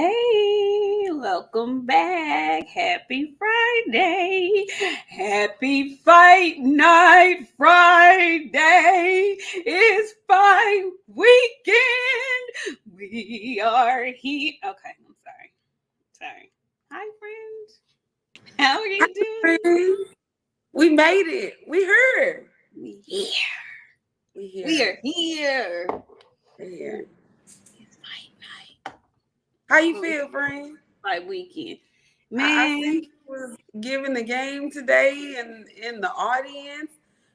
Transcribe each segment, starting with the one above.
Hey, welcome back. Happy Friday. Happy Fight Night Friday. It's fight weekend. We are here. Okay, I'm sorry. Sorry. Hi, friends. How are you doing? Friend, we made it. We heard. We here. We We here. are here. We here. It's fight How you night. feel, friend? Fight weekend. I see Man, you was giving the game today and in the audience.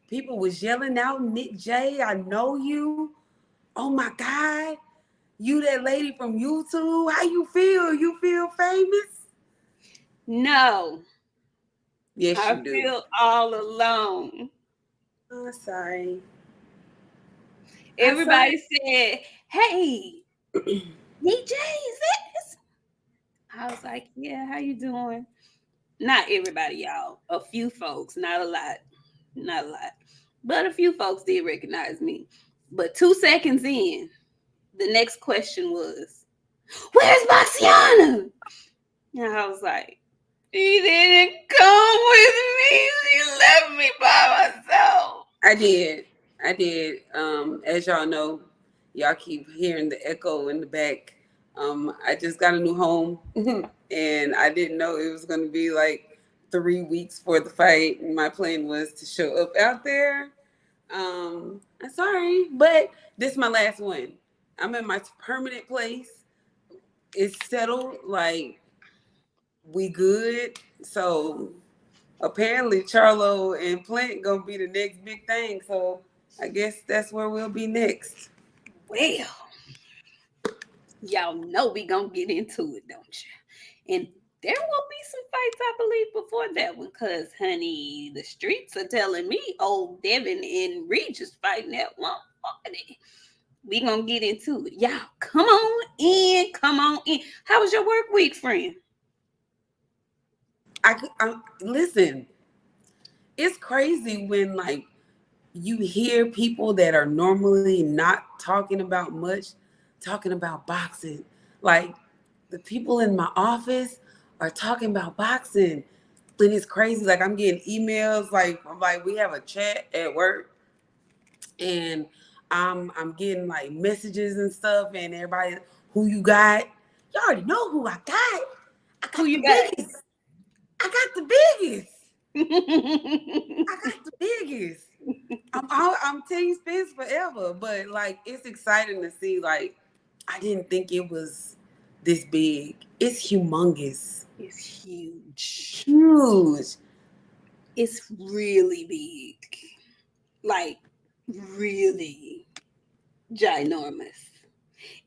People was yelling out, Nik J, I know you. Oh my God. You that lady from YouTube. How you feel? You feel famous? no. Yes, I you do. feel all alone. Oh, sorry. I'm Everybody sorry. said, "Hey, Nik J, is this?" I was like, "Yeah, how you doing?" Not everybody, y'all. A few folks, not a lot, not a lot, but a few folks did recognize me. But 2 seconds in, the next question was, "Where's BOXIANA?" And I was like, "He didn't come with me. He left me by myself." I did. I did. As y'all know, y'all keep hearing the echo in the back. I just got a new home and I didn't know it was going to be like 3 weeks for the fight. And my plan was to show up out there. I'm sorry, but this is my last one. I'm in my permanent place. It's settled. Like, we good. So apparently Charlo and Plant gonna be the next big thing. So I guess that's where we'll be next. Well, y'all know we gonna get into it, don't you? And there will be some fights, I believe, before that one, cause honey, the streets are telling me old Devin and Regis fighting at 140. We gonna get into it, y'all. Come on in, come on in. How was your work week, friend? I listen. It's crazy when like you hear people that are normally not talking about much talking about boxing. Like the people in my office are talking about boxing. And it's crazy. Like I'm getting emails like we have a chat at work and I'm getting like messages and stuff and everybody who you got. You already know who I got. I Who got the you got? biggest. I got the biggest. I got the biggest. I'm Team Spence forever, but like it's exciting to see. Like I didn't think it was this big. It's humongous, It's huge. huge. It's really big. Like really ginormous.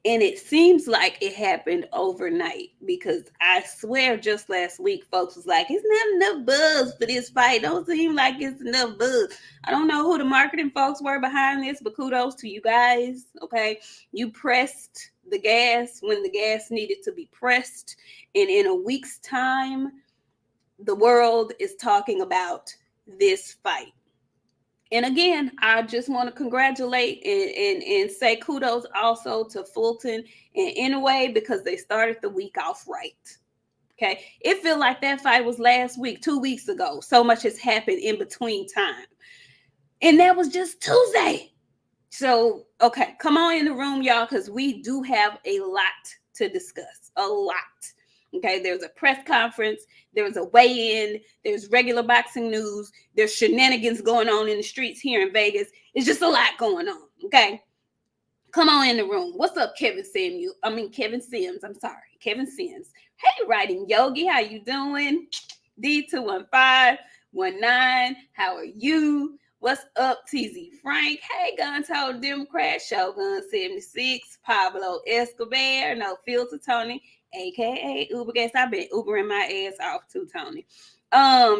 And it seems like it happened overnight because I swear just last week folks was like, it's not enough buzz for this fight. Don't seem like it's enough buzz. I don't know who the marketing folks were behind this, but kudos to you guys. Okay. You pressed the gas when the gas needed to be pressed. And in a week's time, the world is talking about this fight. And again, I just want to congratulate and say kudos also to Fulton and Inouye because they started the week off right. Okay. It feel like that fight was last week, 2 weeks ago. So much has happened in between time. And that was just Tuesday. So, okay, come on in the room, y'all, because we do have a lot to discuss. A lot. Okay, there's a press conference, there's a weigh-in, there's regular boxing news, there's shenanigans going on in the streets here in Vegas. It's just a lot going on. Okay. Come on in the room. What's up, Kevin Samuel? Kevin Sims. I'm sorry. Kevin Sims. Hey, writing Yogi. How you doing? D21519. How are you? What's up, TZ Frank? Hey, Gun Told Democrat. Shogun 76. Pablo Escobar. No filter Tony. AKA Uber Gas. I've been Ubering my ass off too, Tony.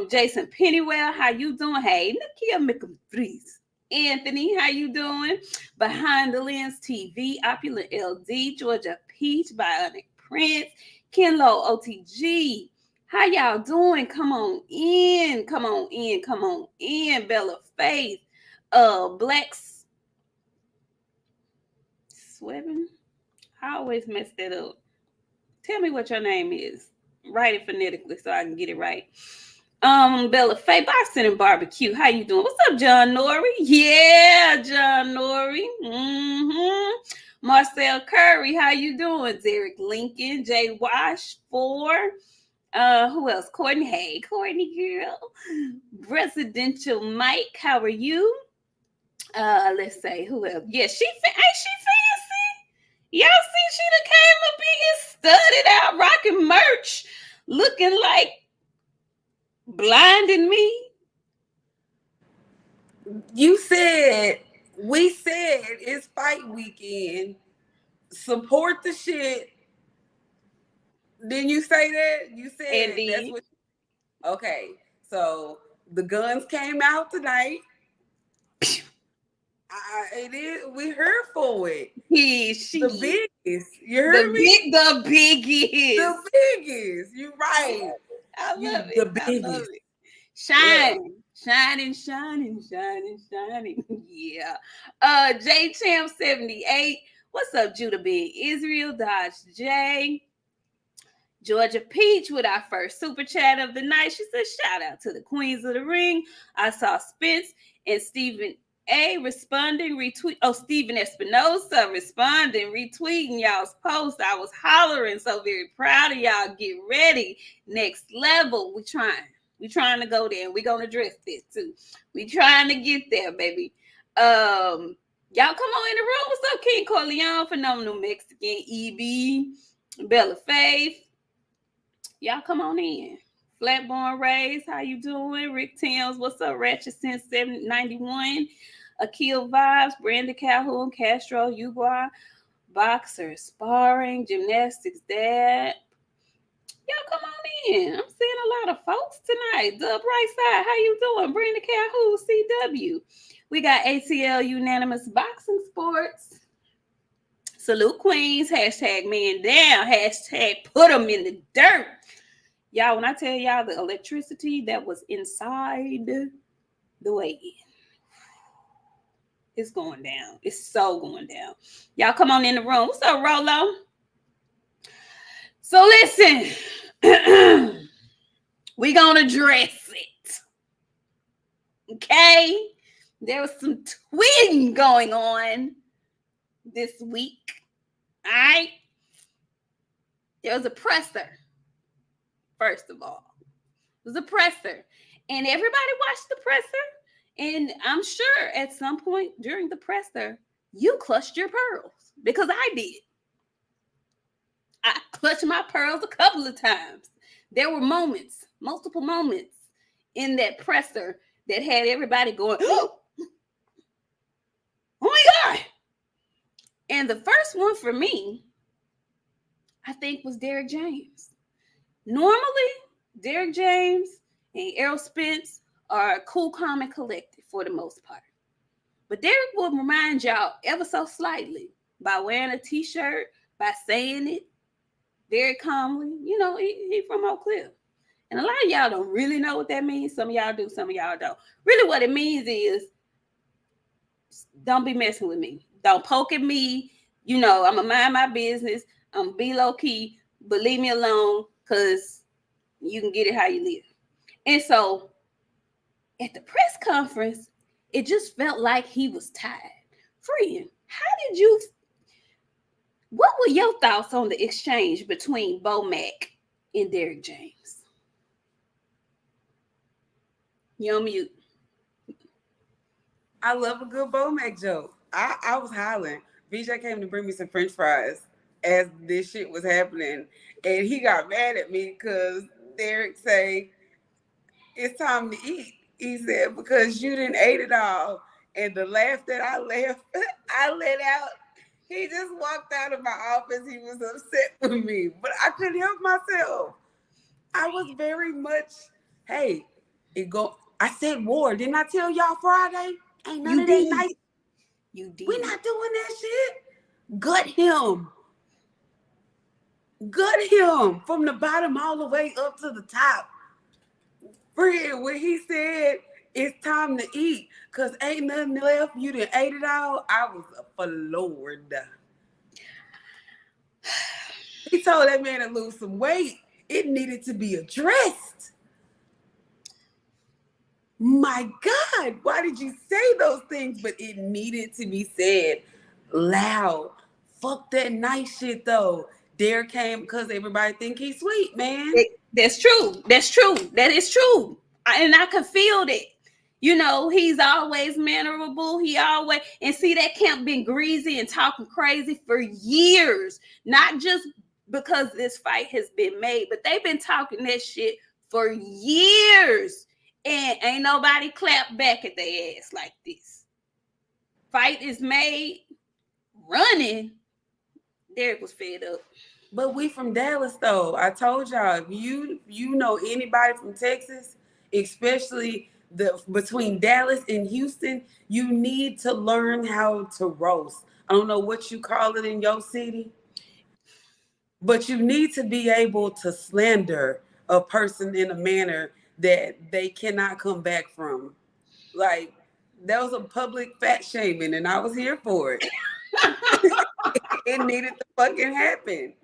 Jason Pennywell. How you doing? Hey, Nakia McFreeze. Anthony, how you doing? Behind the Lens TV, Opulent LD, Georgia Peach, Bionic Prince, Kenlo OTG. How y'all doing? Come on in, come on in, come on in. Bella Faith, Blacks Swebbing. I always mess that up. Tell me what your name is. Write it phonetically so I can get it right. Bella Faye, Boxing and Barbecue. How you doing? What's up, John Norrie? Yeah, John Norrie. Marcel Curry, how you doing? Derek Lincoln, Jay Wash, 4. Who else? Courtney. Hey, Courtney girl. Residential Mike, how are you? Let's say who else? Yeah, ain't she fancy? Y'all see she done came up in here studded out, rocking merch, looking like blinding me. We said it's fight weekend. Support the shit. Didn't you say that? You said Indeed. that's what. Okay, so the guns came out tonight. It is. We heard for it. The biggest. You heard me? The biggest. The biggest. You right. I love it. The biggest. I love it. Shining. Yeah. J Champ 78. What's up, Judah being Israel? Dodge J. Georgia Peach with our first super chat of the night. She said, shout out to the Queens of the Ring. I saw Spence and Stephen A responding, Stephen Espinosa responding, retweeting y'all's post. I was hollering, so very proud of y'all. Get ready. Next level. We trying to go there. We're going to drift this too. We trying to get there, baby. Y'all come on in the room. What's up, King Corleone, Phenomenal Mexican, EB, Bella Faith. Y'all come on in. Flatborn Rays, how you doing? Rick Towns, what's up? Ratchet since 791. Akil Vibes, Brandon Calhoun, Castro, Uguay, Boxer, Sparring, Gymnastics, Dad. Y'all come on in. I'm seeing a lot of folks tonight. Dub Right Side, how you doing? Brandon Calhoun, CW. We got ATL Unanimous Boxing Sports. Salute Queens. Hashtag man down. Hashtag put them in the dirt. Y'all, when I tell y'all the electricity that was inside the way in, it's going down. It's so going down. Y'all come on in the room. What's up, Rolo? So listen, we gonna address it. Okay? There was some tweeting going on this week. All right? There was a presser. First of all, it was a presser, and everybody watched the presser. And I'm sure at some point during the presser, you clutched your pearls, because I did. I clutched my pearls a couple of times. There were moments, multiple moments in that presser that had everybody going, oh my God. And the first one for me, I think, was Derrick James. Normally, Derrick James and Errol Spence are cool, calm, and collected for the most part. But Derrick will remind y'all ever so slightly by wearing a t-shirt, by saying it very calmly. You know, he from Oak Cliff. And a lot of y'all don't really know what that means. Some of y'all do, some of y'all don't. Really what it means is, don't be messing with me. Don't poke at me. You know, I'm going to mind my business. I'm going to be low-key, but leave me alone, because you can get it how you live. And so at the press conference, it just felt like he was tired. Friend, what were your thoughts on the exchange between Bo Mack and Derrick James? You're on mute. I love a good Bo Mack joke. I was hollering. VJ came to bring me some French fries as this shit was happening, and he got mad at me because Derrick say, it's time to eat. He said, because you didn't ate it all. And the laugh that I laughed, I let out. He just walked out of my office. He was upset with me, but I couldn't help myself. I was very much, hey, I said war. Didn't I tell y'all Friday? Ain't none of that night. You did. We're not doing that shit. Gut him. Gut him from the bottom all the way up to the top. Friend, when he said it's time to eat, because ain't nothing left, you done ate it all, I was floored. He told that man to lose some weight. It needed to be addressed. My God, why did you say those things? But it needed to be said loud. Fuck that nice shit though. Dare came because everybody think he's sweet, man. That's true. That's true. That is true. And I can feel that. You know, he's always mannerable. He always, and see, that camp been greasy and talking crazy for years. Not just because this fight has been made, but they've been talking that shit for years. And ain't nobody clapped back at their ass like this. Fight is made, running. Derek was fed up. But we from Dallas though. I told y'all, if you know anybody from Texas, especially the between Dallas and Houston, you need to learn how to roast. I don't know what you call it in your city, but you need to be able to slander a person in a manner that they cannot come back from. Like, that was a public fat shaming, and I was here for it. It needed to fucking happen.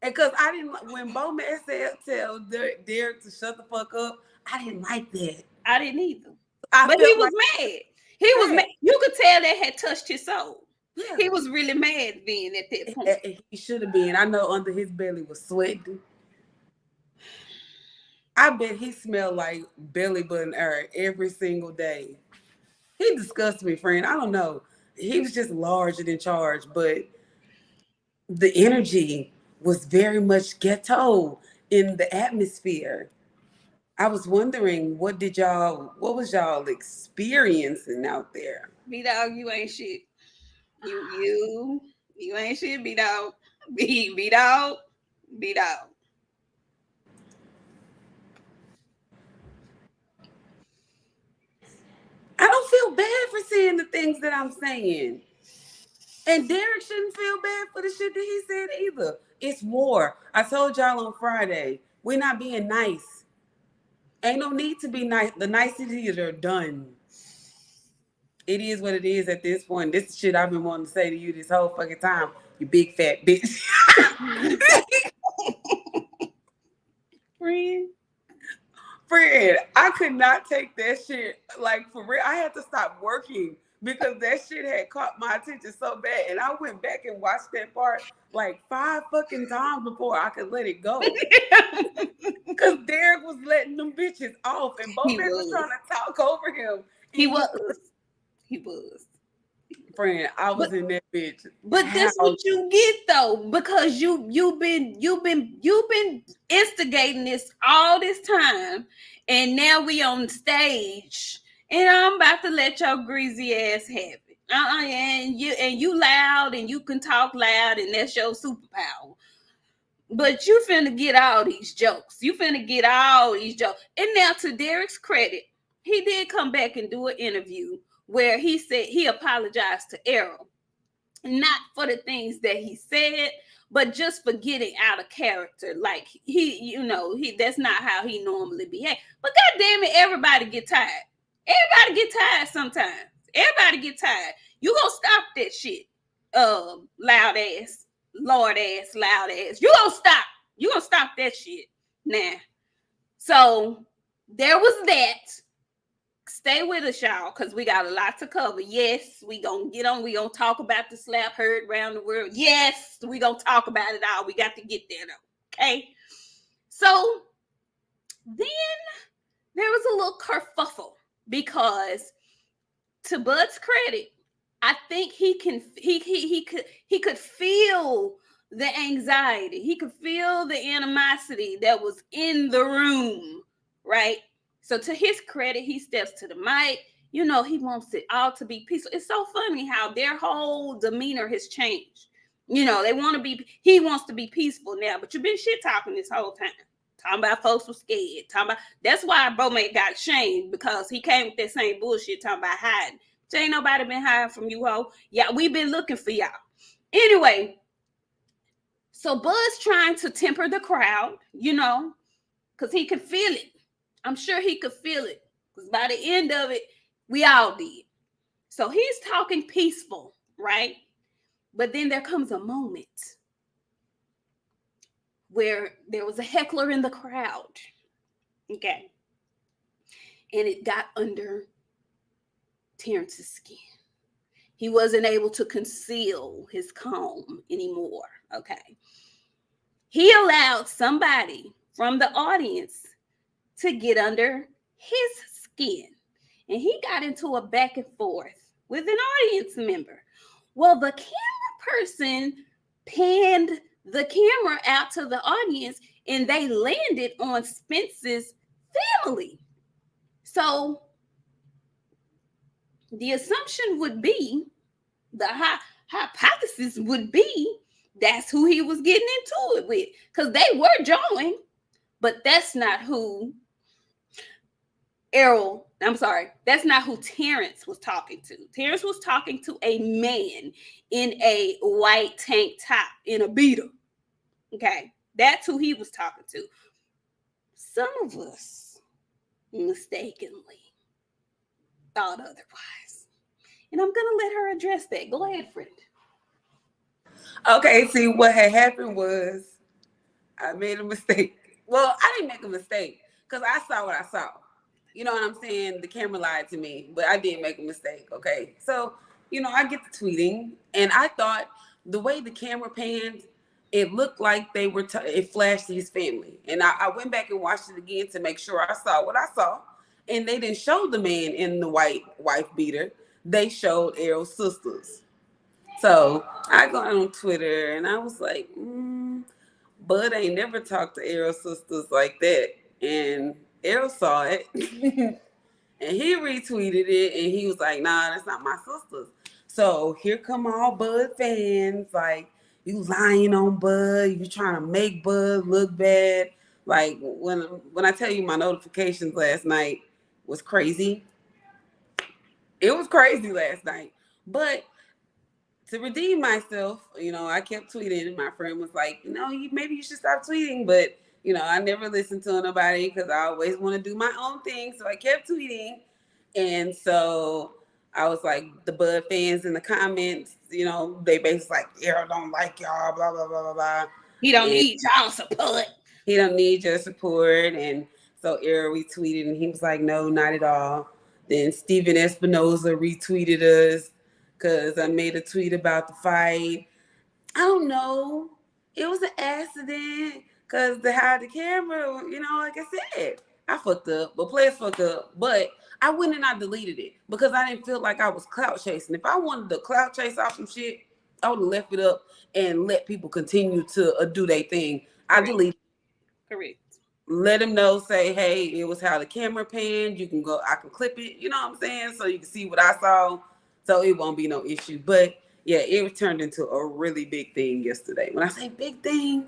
And because I didn't, when Bowman said tell Derek to shut the fuck up, I didn't like that. I didn't either. But he was mad. He was mad. You could tell that had touched his soul. Yeah. He was really mad then at that point. He should have been. I know under his belly was sweating. I bet he smelled like belly button air every single day. He disgusts me, friend. I don't know. He was just large and in charge, but the energy was very much ghetto in the atmosphere. I was wondering, what was y'all experiencing out there? B-Dog, you ain't shit. You ain't shit, B-Dog. B-Dog. I don't feel bad for saying the things that I'm saying. And Derek shouldn't feel bad for the shit that he said either. It's war. I told y'all on Friday, we're not being nice. Ain't no need to be nice. The niceties are done. It is what it is at this point. This is shit I've been wanting to say to you this whole fucking time. You big fat bitch. Friend, I could not take that shit. Like, for real, I had to stop working because that shit had caught my attention so bad. And I went back and watched that part like 5 fucking times before I could let it go. Because Derek was letting them bitches off and Bowman was trying to talk over him. He was. Friend, I was in that bitch. But that's what you get though, because you've been instigating this all this time, and now we on stage, and I'm about to let your greasy ass have it. And you loud, and you can talk loud, and that's your superpower. But you finna get all these jokes. And now, to Derek's credit, he did come back and do an interview where he said he apologized to Errol, not for the things that he said, but just for getting out of character. Like, that's not how he normally behaves. But God damn it, everybody get tired. Everybody get tired sometimes. Everybody get tired. You gonna stop that shit, loud ass, Lord ass, loud ass. You gonna stop. You gonna stop that shit now. So there was that. Stay with us, y'all, because we got a lot to cover. Yes, we gonna get on. We gonna talk about the slap heard around the world. Yes, we gonna talk about it all. We got to get there though. Okay. So then there was a little kerfuffle because, to Bud's credit, I think he could feel the anxiety. He could feel the animosity that was in the room, right? So to his credit, he steps to the mic. He wants it all to be peaceful. It's so funny how their whole demeanor has changed. He wants to be peaceful now, but you've been shit talking this whole time. Talking about folks were scared. That's why Bowman got shamed, because he came with that same bullshit talking about hiding. So ain't nobody been hiding from you, ho. Yeah, we've been looking for y'all. Anyway, so Bud's trying to temper the crowd, because he could feel it. I'm sure he could feel it, because by the end of it, we all did. So he's talking peaceful, right? But then there comes a moment where there was a heckler in the crowd. Okay. And it got under Terrence's skin. He wasn't able to conceal his comb anymore. Okay. He allowed somebody from the audience to get under his skin. And he got into a back and forth with an audience member. Well, the camera person panned the camera out to the audience and they landed on Spence's family. So the assumption would be, the hypothesis would be, that's who he was getting into it with, because they were jawing, but that's not who that's not who Terrence was talking to. Terrence was talking to a man in a white tank top in a beater. Okay, that's who he was talking to. Some of us mistakenly thought otherwise. And I'm going to let her address that. Go ahead, friend. Okay, see, what had happened was I made a mistake. Well, I didn't make a mistake because I saw what I saw. You know what I'm saying? The camera lied to me, but I did make a mistake, okay? So, I get the tweeting, and I thought the way the camera panned, it looked like they were, it flashed to his family. And I went back and watched it again to make sure I saw what I saw. And they didn't show the man in the white wife beater. They showed Errol's sisters. So I got on Twitter, and I was like, Bud ain't never talked to Errol's sisters like that. And Errol saw it and he retweeted it and he was like, nah, that's not my sisters. So here come all Bud fans, like, you lying on Bud, you trying to make Bud look bad. Like when I tell you my notifications last night was crazy. It was crazy last night. But to redeem myself, I kept tweeting, and my friend was like, maybe you should stop tweeting. But, I never listened to nobody because I always want to do my own thing. So I kept tweeting. And so I was like, the Bud fans in the comments, they basically like, Errol don't like y'all, blah, blah, blah, blah, blah. He don't need y'all support. He don't need your support. And so Errol retweeted, and he was like, no, not at all. Then Steven Espinoza retweeted us because I made a tweet about the fight. I don't know. It was an accident because they had the camera, like I said. I fucked up, but players fucked up. But I went and I deleted it because I didn't feel like I was clout chasing. If I wanted to clout chase off some shit, I would have left it up and let people continue to do their thing. I deleted it. Correct. Let them know, say, hey, it was how the camera panned. You can go, I can clip it, you know what I'm saying? So you can see what I saw. So it won't be no issue. But yeah, it turned into a really big thing yesterday. When I say big thing,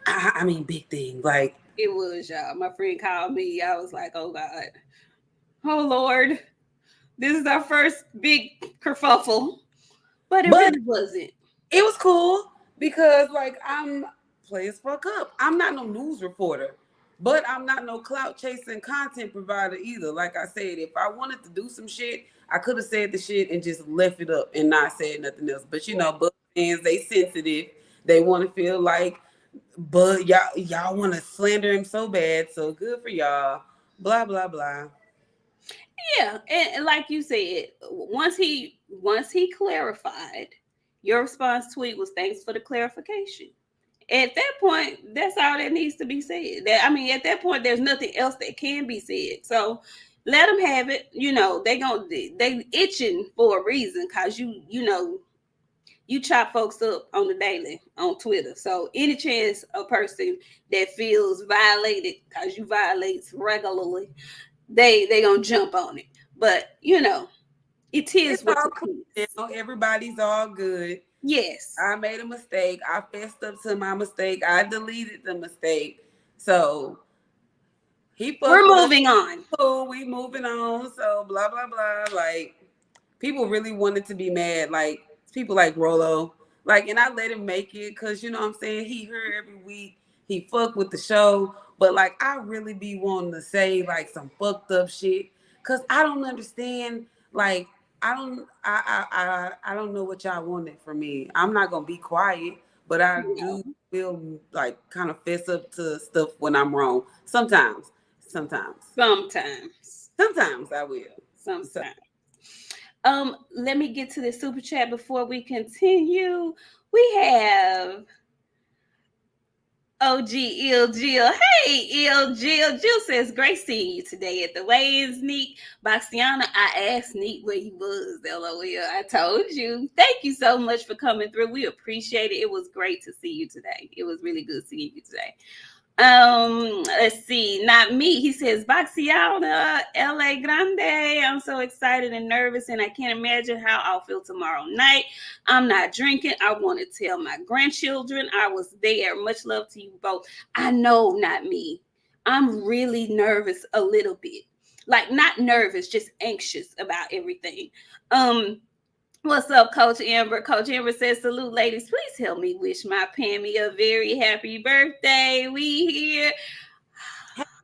I mean big thing. Like, it was, y'all. My friend called me. I was like, oh God. Oh Lord. This is our first big kerfuffle. But it really wasn't. It was cool because like I'm players fuck up. I'm not no news reporter. But I'm not no clout chasing content provider either. Like I said, if I wanted to do some shit, I could have said the shit and just left it up and not said nothing else. But Bud fans, they sensitive. They want to feel like, Bud, y'all want to slander him so bad. So good for y'all. Blah blah blah. Yeah, and like you said, once he clarified, your response tweet was thanks for the clarification. At that point, that's all that needs to be said. At that point, there's nothing else that can be said. So let them have it. They itching for a reason because you chop folks up on the daily on Twitter. So any chance a person that feels violated because you violate regularly, they gonna jump on it. But it is what it is. Everybody's all good. Yes. I made a mistake. I fessed up to my mistake. I deleted the mistake. So we're moving on. Oh, we moving on. So blah blah blah. Like people really wanted to be mad. Like people like Rolo. Like, and I let him make it because you know what I'm saying, he here every week. He fuck with the show. But like I really be wanting to say like some fucked up shit. Cause I don't understand. Like I don't know what y'all wanted from me. I'm not gonna be quiet. but I No. do feel like kind of fess up to stuff when I'm wrong. Sometimes, sometimes, Sometimes. sometimes I will. So Sometimes. Let me get to the super chat before we continue. We have OG Ill Jill. Hey, Ill Jill. Jill says, great seeing you today at the weigh-ins, Nik. BOXIANA, I asked Nik where he was. LOL. I told you. Thank you so much for coming through. We appreciate it. It was great to see you today. It was really good seeing you today. Let's see, not me. He says, Boxiana, LA Grande. I'm so excited and nervous, and I can't imagine how I'll feel tomorrow night. I'm not drinking. I want to tell my grandchildren I was there. Much love to you both. I know, not me. I'm really nervous a little bit. Like, not nervous, just anxious about everything. What's up, Coach Amber? Coach Amber says, salute, ladies. Please help me wish my Pammy a very happy birthday. We here.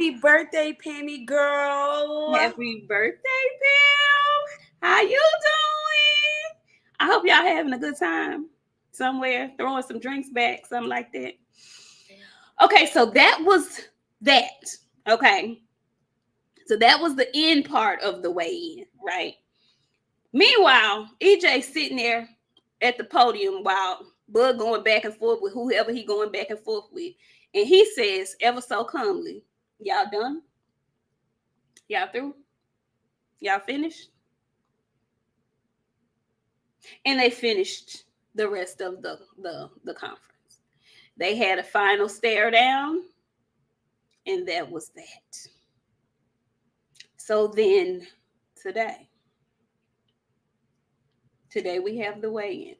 happy birthday, Pammy girl. Happy birthday, Pam. How you doing? I hope y'all having a good time somewhere, throwing some drinks back, something like that. Okay, so that was that. Okay. So that was the end part of the weigh-in, right? Meanwhile, EJ sitting there at the podium while Bud going back and forth with whoever he going back and forth with. And he says, ever so calmly, y'all done? Y'all through? Y'all finished? And they finished the rest of the conference. They had a final stare down, and that was that. So then today we have the weigh-ins.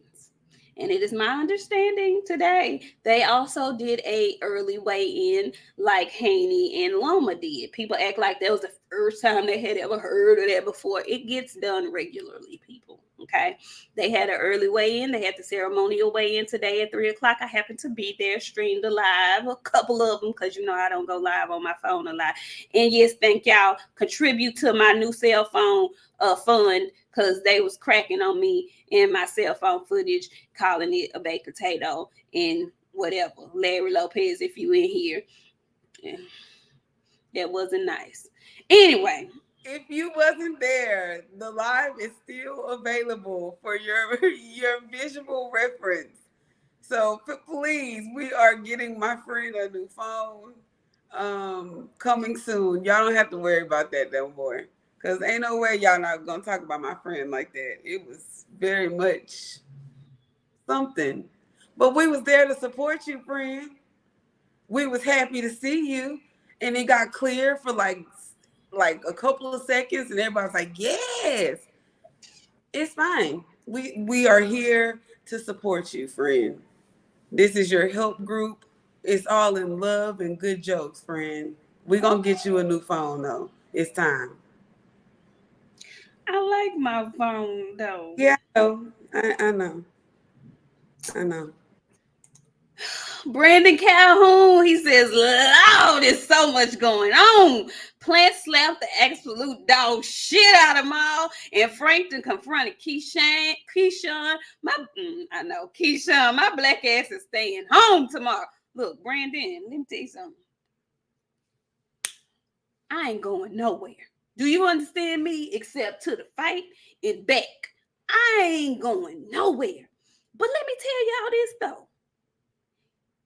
And it is my understanding today they also did a early weigh-in like Haney and Loma did. People act like that was the first time they had ever heard of that before. It gets done regularly, people. Okay. They had an early weigh-in. They had the ceremonial weigh-in today at 3 o'clock. I happened to be there, streamed live, a couple of them, because I don't go live on my phone a lot. And yes, thank y'all. Contribute to my new cell phone fund, because they was cracking on me in my cell phone footage, calling it a baked potato and whatever. Larry Lopez, if you in here, yeah, that wasn't nice. Anyway, If you wasn't there, the live is still available for your visual reference. So please, we are getting my friend a new phone coming soon. Y'all don't have to worry about that no more. Cause ain't no way y'all not gonna talk about my friend like that. It was very much something. But we was there to support you, friend. We was happy to see you. And it got clear for like a couple of seconds and everybody was like, yes, it's fine. We are here to support you, friend. This is your help group. It's all in love and good jokes, friend. We're gonna get you a new phone though. It's time. I like my phone though. Yeah, I know. I know. Brandon Calhoun, he says, Lord, there's so much going on. Plant slapped the absolute dog shit out of Maul, and Frankton confronted Keyshawn, Keyshawn, my black ass is staying home tomorrow. Look, Brandon, let me tell you something. I ain't going nowhere. Do you understand me? Except to the fight and back. I ain't going nowhere. But let me tell y'all this though.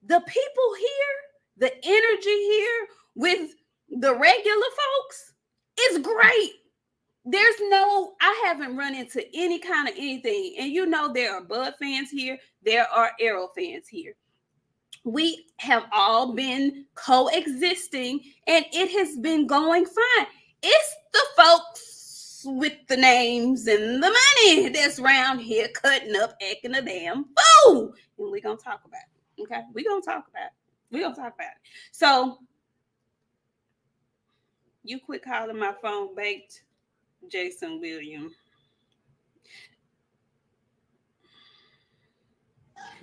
The people here, the energy here with the regular folks is great. I haven't run into any kind of anything. And there are Bud fans here, there are Arrow fans here. We have all been coexisting and it has been going fine. It's the folks with the names and the money that's around here cutting up, acting a damn fool. And we're going to talk about it. Okay? We're going to talk about it. So, you quit calling my phone baked, Jason William.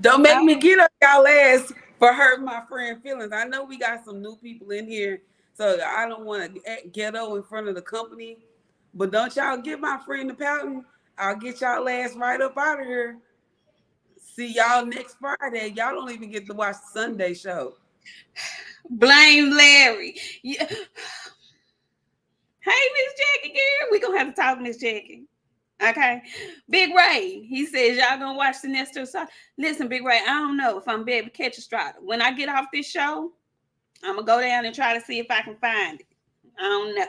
Don't make me get up y'all ass for hurting my friend feelings. I know we got some new people in here, so I don't want to act ghetto in front of the company. But don't y'all get my friend the pouting. I'll get y'all ass right up out of here. See y'all next Friday. Y'all don't even get to watch the Sunday show. Blame Larry. Yeah. Hey, Miss Jackie, girl. We gonna have to talk, Miss Jackie. Okay. Big Ray, he says y'all gonna watch the Nestor song. Listen, Big Ray, I don't know if I'm be able to catch a Strata. When I get off this show, I'm gonna go down and try to see if I can find it. I don't know.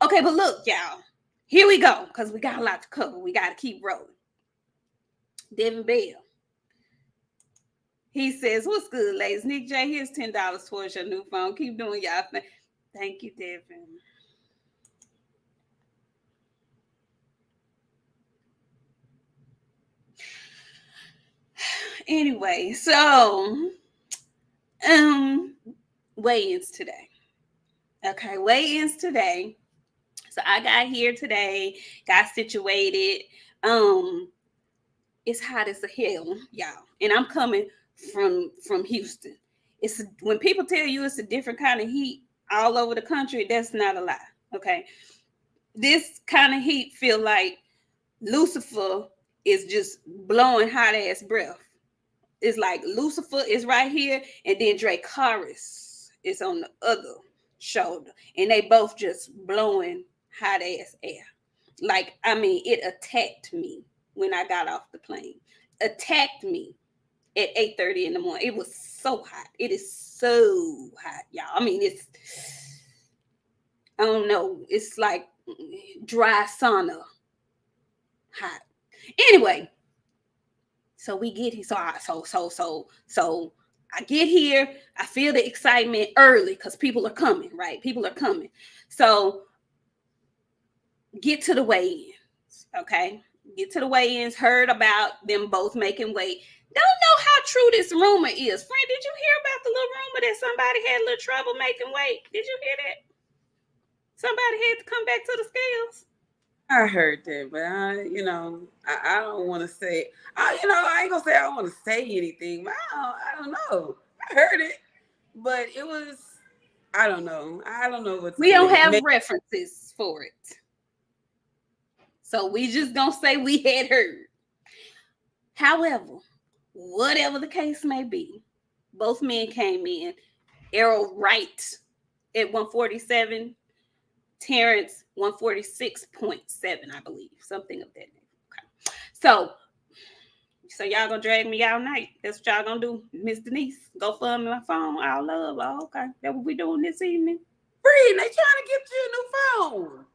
Okay, but look, y'all. Here we go, because we got a lot to cover. We got to keep rolling. Devin Bell. He says, what's good, ladies? Nik J, here's $10 towards your new phone. Keep doing y'all thing. Thank you, Devin. Anyway, so weigh-ins today. Okay, weigh-ins today. So I got here today, got situated. It's hot as hell, y'all. And I'm coming from Houston. It's when people tell you it's a different kind of heat all over the country, that's not a lie. Okay. This kind of heat feel like Lucifer is just blowing hot ass breath. It's like Lucifer is right here, and then Dracarys is on the other shoulder, and they both just blowing hot ass air. Like, I mean, it attacked me when I got off the plane. Attacked me at 8:30 in the morning. It was so hot. It is so hot, y'all. I mean, it's, I don't know. It's like dry sauna hot. Anyway, so we get here. So I get here. I feel the excitement early because people are coming, right? People are coming. So get to the weigh-ins, okay? Get to the weigh-ins. Heard about them both making weight. Don't know how true this rumor is. Friend, did you hear about the little rumor that somebody had a little trouble making weight? Did you hear that? Somebody had to come back to the scales. I heard that, but I don't want to say. I ain't gonna say I don't want to say anything. But I don't know. I heard it, but it was. I don't know. I don't know what. We don't have references for it, so we just gonna say we had heard. However, whatever the case may be, both men came in. Errol Wright at 147. Terrence 146.7, I believe, something of that name. Okay. So y'all gonna drag me all night. That's what y'all gonna do, Miss Denise. Go fund me my phone. All love. Oh, okay. That's what we doing this evening. Free, they trying to get you a new phone.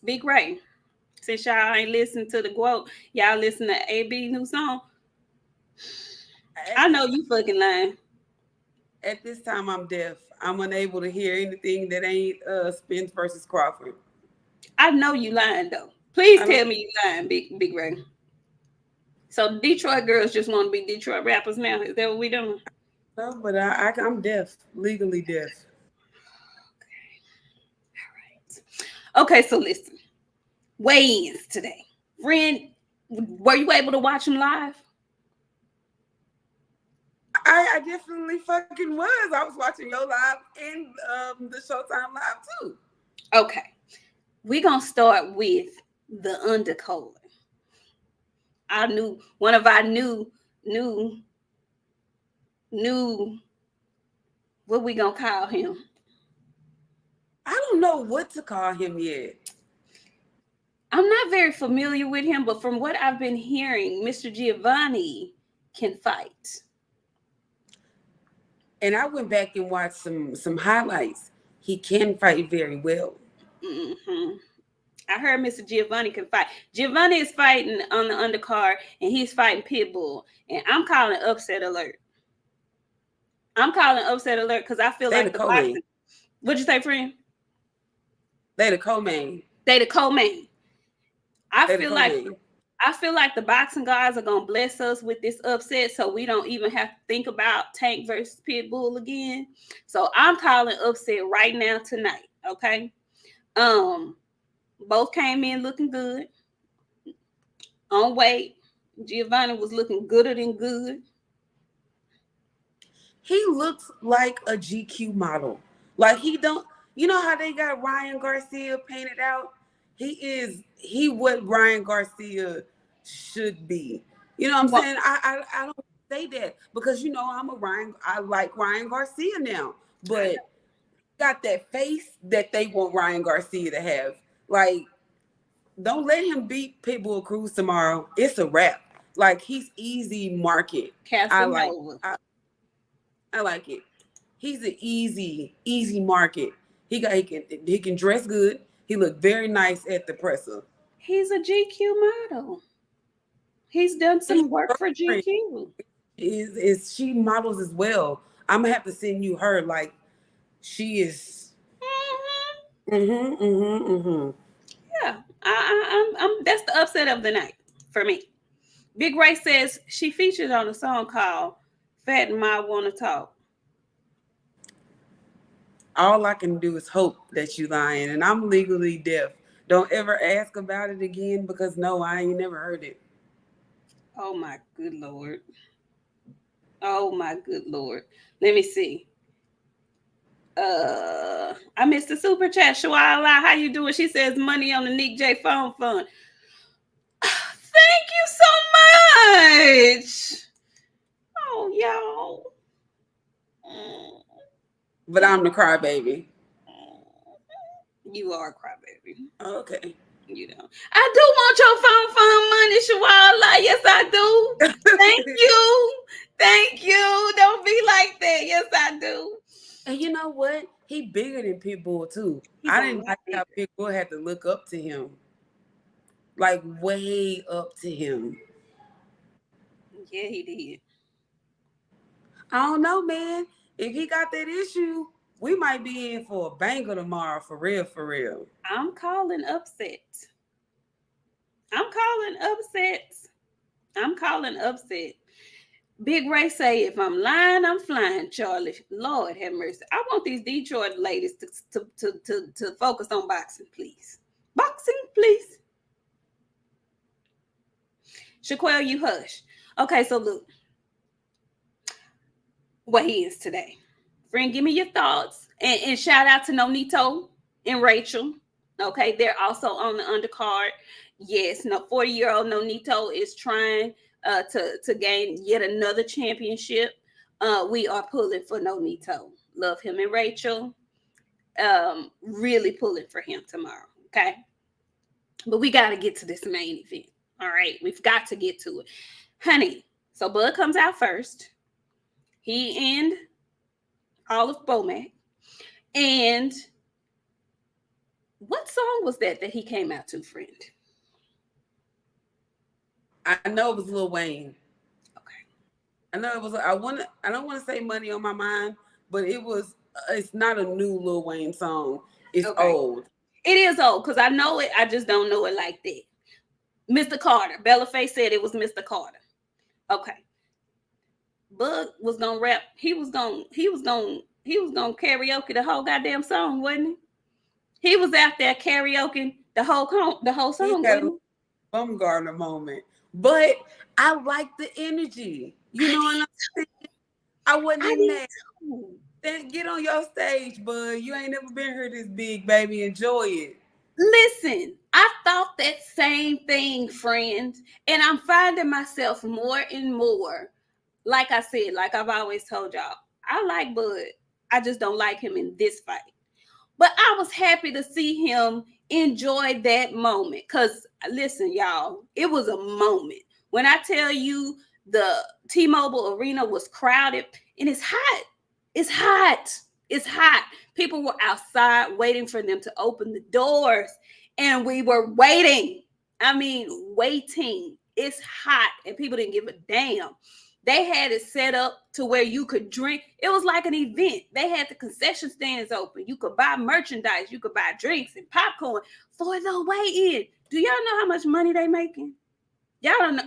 Big Ray. Since y'all ain't listening to the quote, y'all listen to AB new song. I know you fucking lying. At this time, I'm deaf. I'm unable to hear anything that ain't Spence versus Crawford. I know you lying though. Please tell me you lying, Big Ray. So Detroit girls just want to be Detroit rappers now. Is that what we doing? No, but I'm deaf, legally deaf. Okay. All right. Okay, so listen. Weigh-ins today. Friend, were you able to watch them live? I definitely fucking was. I was watching your live and the Showtime live too. Okay. We're going to start with the undercard. One of our new, what we going to call him? I don't know what to call him yet. I'm not very familiar with him, but from what I've been hearing, Mr. Giovanni can fight. And I went back and watched some highlights. He can fight very well. Mm-hmm. I heard Mr. Giovanni can fight. Giovanni is fighting on the undercard, and he's fighting Pitbull. And I'm calling upset alert. I'm calling upset alert because I feel like the boxing. What'd you say, friend? They the co-main. They the co-main. I feel like the boxing guys are gonna bless us with this upset, so we don't even have to think about Tank versus Pitbull again. So I'm calling upset right now tonight. Okay. Both came in looking good. On weight, Giovanni was looking gooder than good. He looks like a GQ model. Like he don't. You know how they got Ryan Garcia painted out? He what Ryan Garcia should be. You know what I'm Well, saying? I don't say that because I like Ryan Garcia now, I but got that face that they want Ryan Garcia to have. Like, don't let him beat Pitbull Cruz tomorrow. It's a wrap. Like, he's easy market. I like Casanova. I, I like it. He's an easy market. He can dress good. He looked very nice at the presser. He's a GQ model. He's done And his some work for girlfriend GQ. is she models as well. I'm gonna have to send you her. Like, she is. Mhm. Mm-hmm. Yeah, that's the upset of the night for me. Big Ray says she featured on a song called "Fat and Ma Wanna Talk." All I can do is hope that you lying, and I'm legally deaf. Don't ever ask about it again because no, I ain't never heard it. Oh my good lord! Oh my good lord! Let me see. I missed the super chat. Shawala, how you doing? She says money on the Nik J phone fund. Thank you so much. Oh, y'all. Mm, But I'm the crybaby. You are a crybaby. Okay. You know, I do want your phone fund money, Shawala. Yes, I do. Thank you. Thank you. Don't be like that. Yes, I do. And you know what? He bigger than Pitbull too. He's I a didn't lot like bigger. how Pitbull had to look up to him, like way up to him. Yeah, he did. I don't know, man. If he got that issue, we might be in for a banger tomorrow, for real, for real. I'm calling upset. I'm calling upset. I'm calling upset. Big Ray say, if I'm lying, I'm flying, Charlie. Lord have mercy. I want these Detroit ladies to focus on boxing, please. Boxing, please. Shaquelle, you hush. Okay, so look, what he is today. Friend, give me your thoughts. And shout out to Nonito and Rachel. Okay, they're also on the undercard. Yes, no 40-year-old Nonito is trying to gain yet another championship. We are pulling for Nonito. Love him and Rachel. Really pulling for him tomorrow. Okay, but we got to get to this main event. All right, we've got to get to it, honey. So Bud comes out first. He and Olive Bomac. And what song was that he came out to, friend? I know it was Lil Wayne. Okay. I know it was. I don't want to say "Money on My Mind," but it was. It's not a new Lil Wayne song. It's Okay. old. It is old because I know it. I just don't know it like that. Mr. Carter. Bellaface said it was Mr. Carter. Okay. Bug was gonna rap. He was gonna karaoke the whole goddamn song, wasn't he? He was out there karaoke the whole He song, had a wasn't Bumgarner moment, but I like the energy. he? You know what I'm saying? I wasn't I in did that. too. Then get on your stage, bud. You ain't never been here this big, baby. Enjoy it. Listen, I thought that same thing, friend. And I'm finding myself more and more, like I said, like I've always told y'all, I like Bud. I just don't like him in this fight. But I was happy to see him enjoy that moment. Because listen, y'all, it was a moment. When I tell you the T-Mobile Arena was crowded and it's hot. It's hot. It's hot. People were outside waiting for them to open the doors. And we were waiting. I mean, waiting. It's hot. And people didn't give a damn. They had it set up to where you could drink. It was like an event. They had the concession stands open. You could buy merchandise. You could buy drinks and popcorn for the weigh-in. Do y'all know how much money they making? Y'all don't know.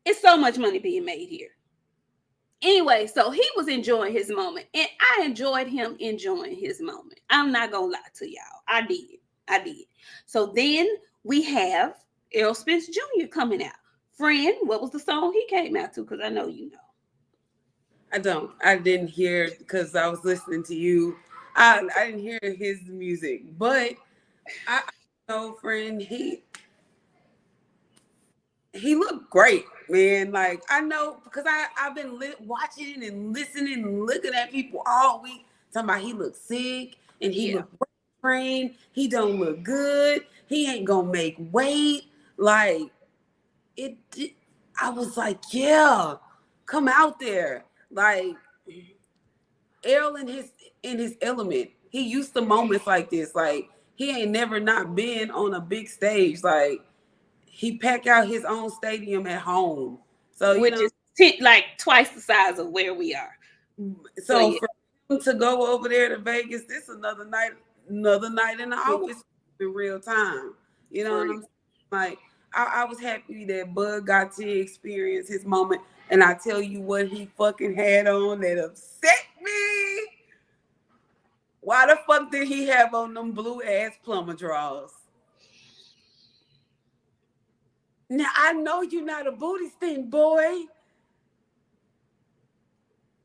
It's so much money being made here. Anyway, so he was enjoying his moment, and I enjoyed him enjoying his moment. I'm not gonna lie to y'all. I did. I did. So then we have Errol Spence Jr. coming out. Friend, what was the song he came out to? Because I know you know. I don't. I didn't hear because I was listening to you. I didn't hear his music, but I know, friend. he looked great, man. Like I know because I've been watching and listening and looking at people all week talking about he looked sick and he Yeah. looked trained. He don't look good. He ain't gonna make weight. Like it. I was like, yeah, come out there. Like Errol in his element. He used to moments like this. Like he ain't never not been on a big stage. Like he pack out his own stadium at home. So you Which know, is like twice the size of where we are. So so yeah. for him to go over there to Vegas, this another night in the office in real time. You know For what real. I'm saying? Like I was happy that Bud got to experience his moment. And I tell you what he fucking had on that upset me. Why the fuck did he have on them blue ass plumber drawers? Now I know you're not a booty stink boy.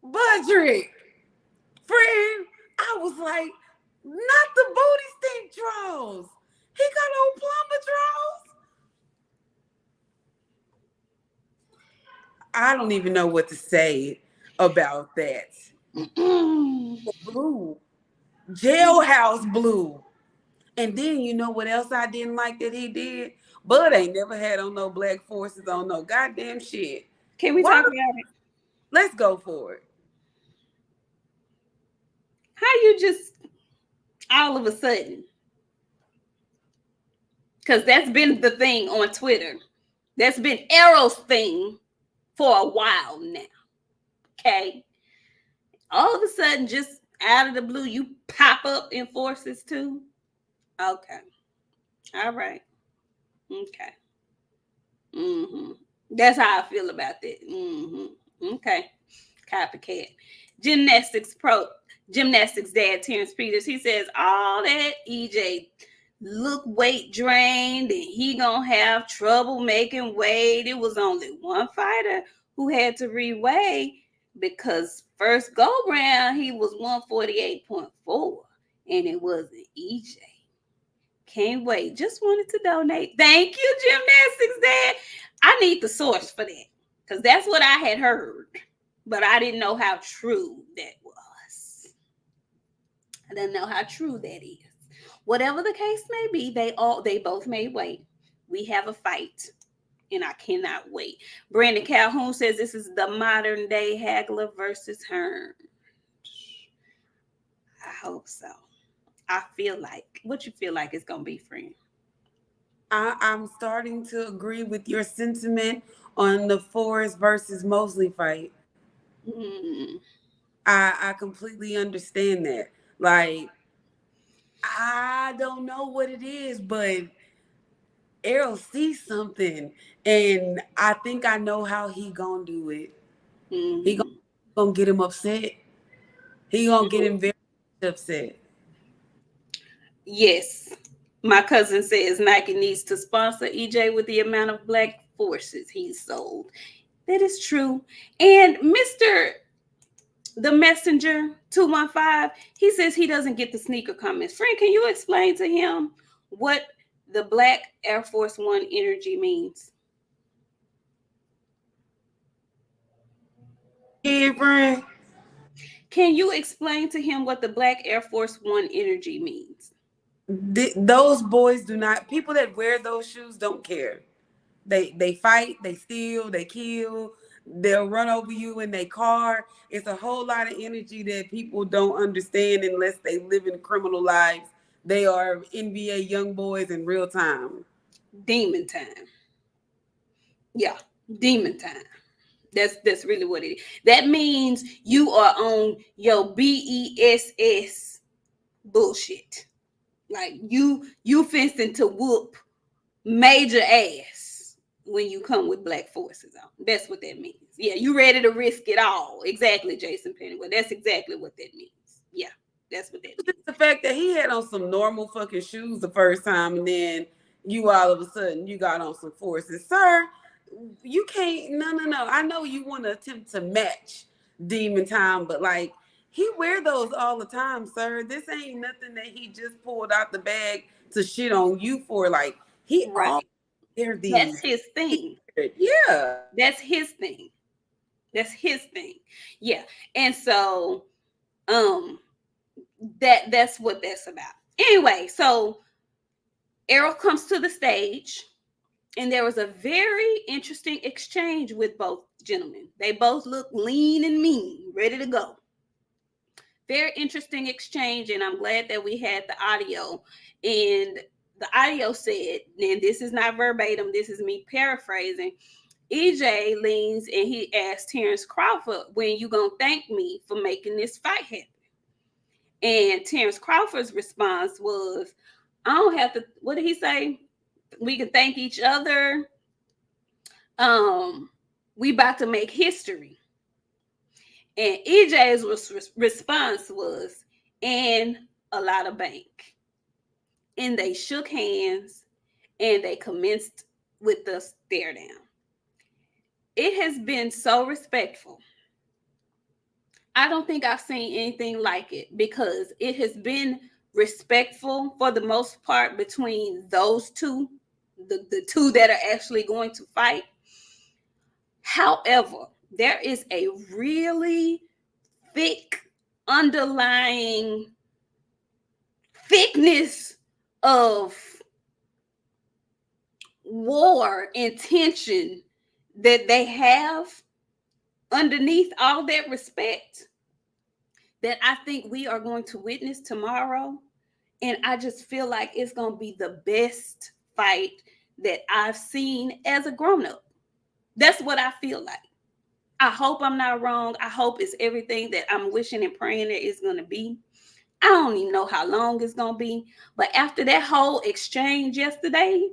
Budrick, friend, I was like, not the booty stink drawers. He got on plumber drawers. I don't even know what to say about that. Blue, jailhouse blue. And then you know what else I didn't like that he did? Bud ain't never had on no black forces on no goddamn shit. Can we Why? talk about it? Let's go for it. How you just all of a sudden? Because that's been the thing on Twitter. That's been Errol's thing for a while now. Okay. All of a sudden, just out of the blue, you pop up in forces too. Okay. All right. Okay. Mm-hmm. That's how I feel about that. Mm-hmm. Okay. Copycat. Gymnastics dad Terrence Peters. He says all that EJ look weight drained and he gonna have trouble making weight. It was only one fighter who had to reweigh because first go round he was 148.4 and it wasn't EJ. Can't wait. Just wanted to donate. Thank you, Gymnastics Dad. I need the source for that because that's what I had heard, but I didn't know how true that was. I didn't know how true that is. Whatever the case may be, they both made weight. We have a fight, and I cannot wait. Brandon Calhoun says this is the modern day Hagler versus Hearn. I hope so. I feel like what you feel like it's gonna be, friend. I'm starting to agree with your sentiment on the Forrest versus Mosley fight. Mm. I completely understand that. Like, I don't know what it is, but Errol sees something, and I think I know how he gonna do it. He Mm-hmm. gonna get him upset. He gonna get him very upset. Yes. My cousin says Nike needs to sponsor EJ with the amount of black forces he's sold. That is true. And Mr. The Messenger 215, he says he doesn't get the sneaker comments. Friend, can you explain to him what the black Air Force One energy means? Yeah, friend. Can you explain to him what the black Air Force One energy means? Those boys do not. People that wear those shoes don't care. They fight, they steal, they kill, they'll run over you in their car. It's a whole lot of energy that people don't understand unless they live in criminal lives. They are NBA young boys in real time. Demon time. Yeah, demon time. That's really what it is. That means you are on your BESS bullshit. Like you fencing to whoop major ass when you come with black forces on. That's what that means. Yeah, you ready to risk it all. Exactly, Jason Pennywell. That's exactly what that means. Yeah, that's what that means. Just the fact that he had on some normal fucking shoes the first time, and then you all of a sudden you got on some forces, sir. You can't. No. I know you want to attempt to match Demon Time, but like he wear those all the time, sir. This ain't nothing that he just pulled out the bag to shit on you for. Like he Right. That's these. his thing. Yeah. That's his thing. That's his thing. Yeah. And so um that's what that's about. Anyway, so Errol comes to the stage, and there was a very interesting exchange with both gentlemen. They both look lean and mean, ready to go. Very interesting exchange, and I'm glad that we had the audio. And the audio said, and this is not verbatim, this is me paraphrasing. EJ leans and he asks Terrence Crawford, when you gonna thank me for making this fight happen? And Terrence Crawford's response was, I don't have to, what did he say? We can thank each other. We about to make history. And EJ's response was, and a lot of bank. And they shook hands and they commenced with the stare down. It has been so respectful. I don't think I've seen anything like it, because it has been respectful for the most part between those two, the two that are actually going to fight. However, there is a really thick underlying thickness of war intention that they have underneath all that respect, that I think we are going to witness tomorrow. And I just feel like it's going to be the best fight that I've seen as a grown up. That's what I feel like. I hope I'm not wrong. I hope it's everything that I'm wishing and praying that it's going to be. I don't even know how long it's going to be. But after that whole exchange yesterday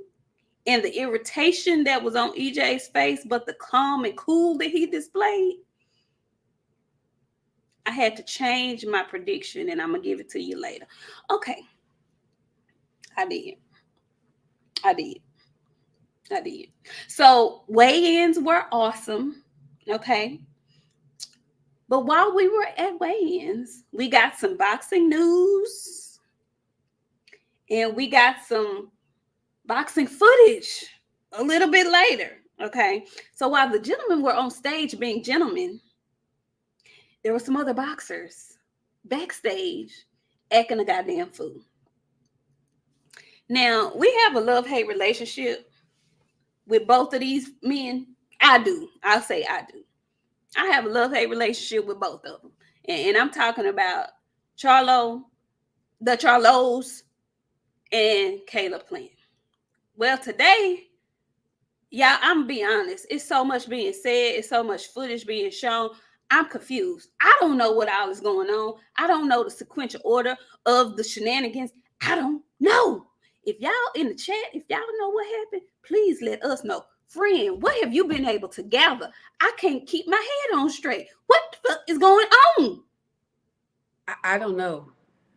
and the irritation that was on EJ's face, but the calm and cool that he displayed, I had to change my prediction, and I'm going to give it to you later. Okay. I did. I did. I did. So weigh-ins were awesome. Okay. But while we were at weigh-ins, we got some boxing news and we got some boxing footage a little bit later. Okay. So while the gentlemen were on stage being gentlemen, there were some other boxers backstage acting a goddamn fool. Now, we have a love-hate relationship with both of these men. I do. I'll say I do. I have a love-hate relationship with both of them. And I'm talking about Charlo, the Charlos, and Caleb Plant. Well, today, y'all, I'm gonna be honest. It's so much being said. It's so much footage being shown. I'm confused. I don't know what all is going on. I don't know the sequential order of the shenanigans. I don't know. If y'all in the chat, if y'all know what happened, please let us know. Friend, what have you been able to gather? I can't keep my head on straight. What the fuck is going on? I don't know.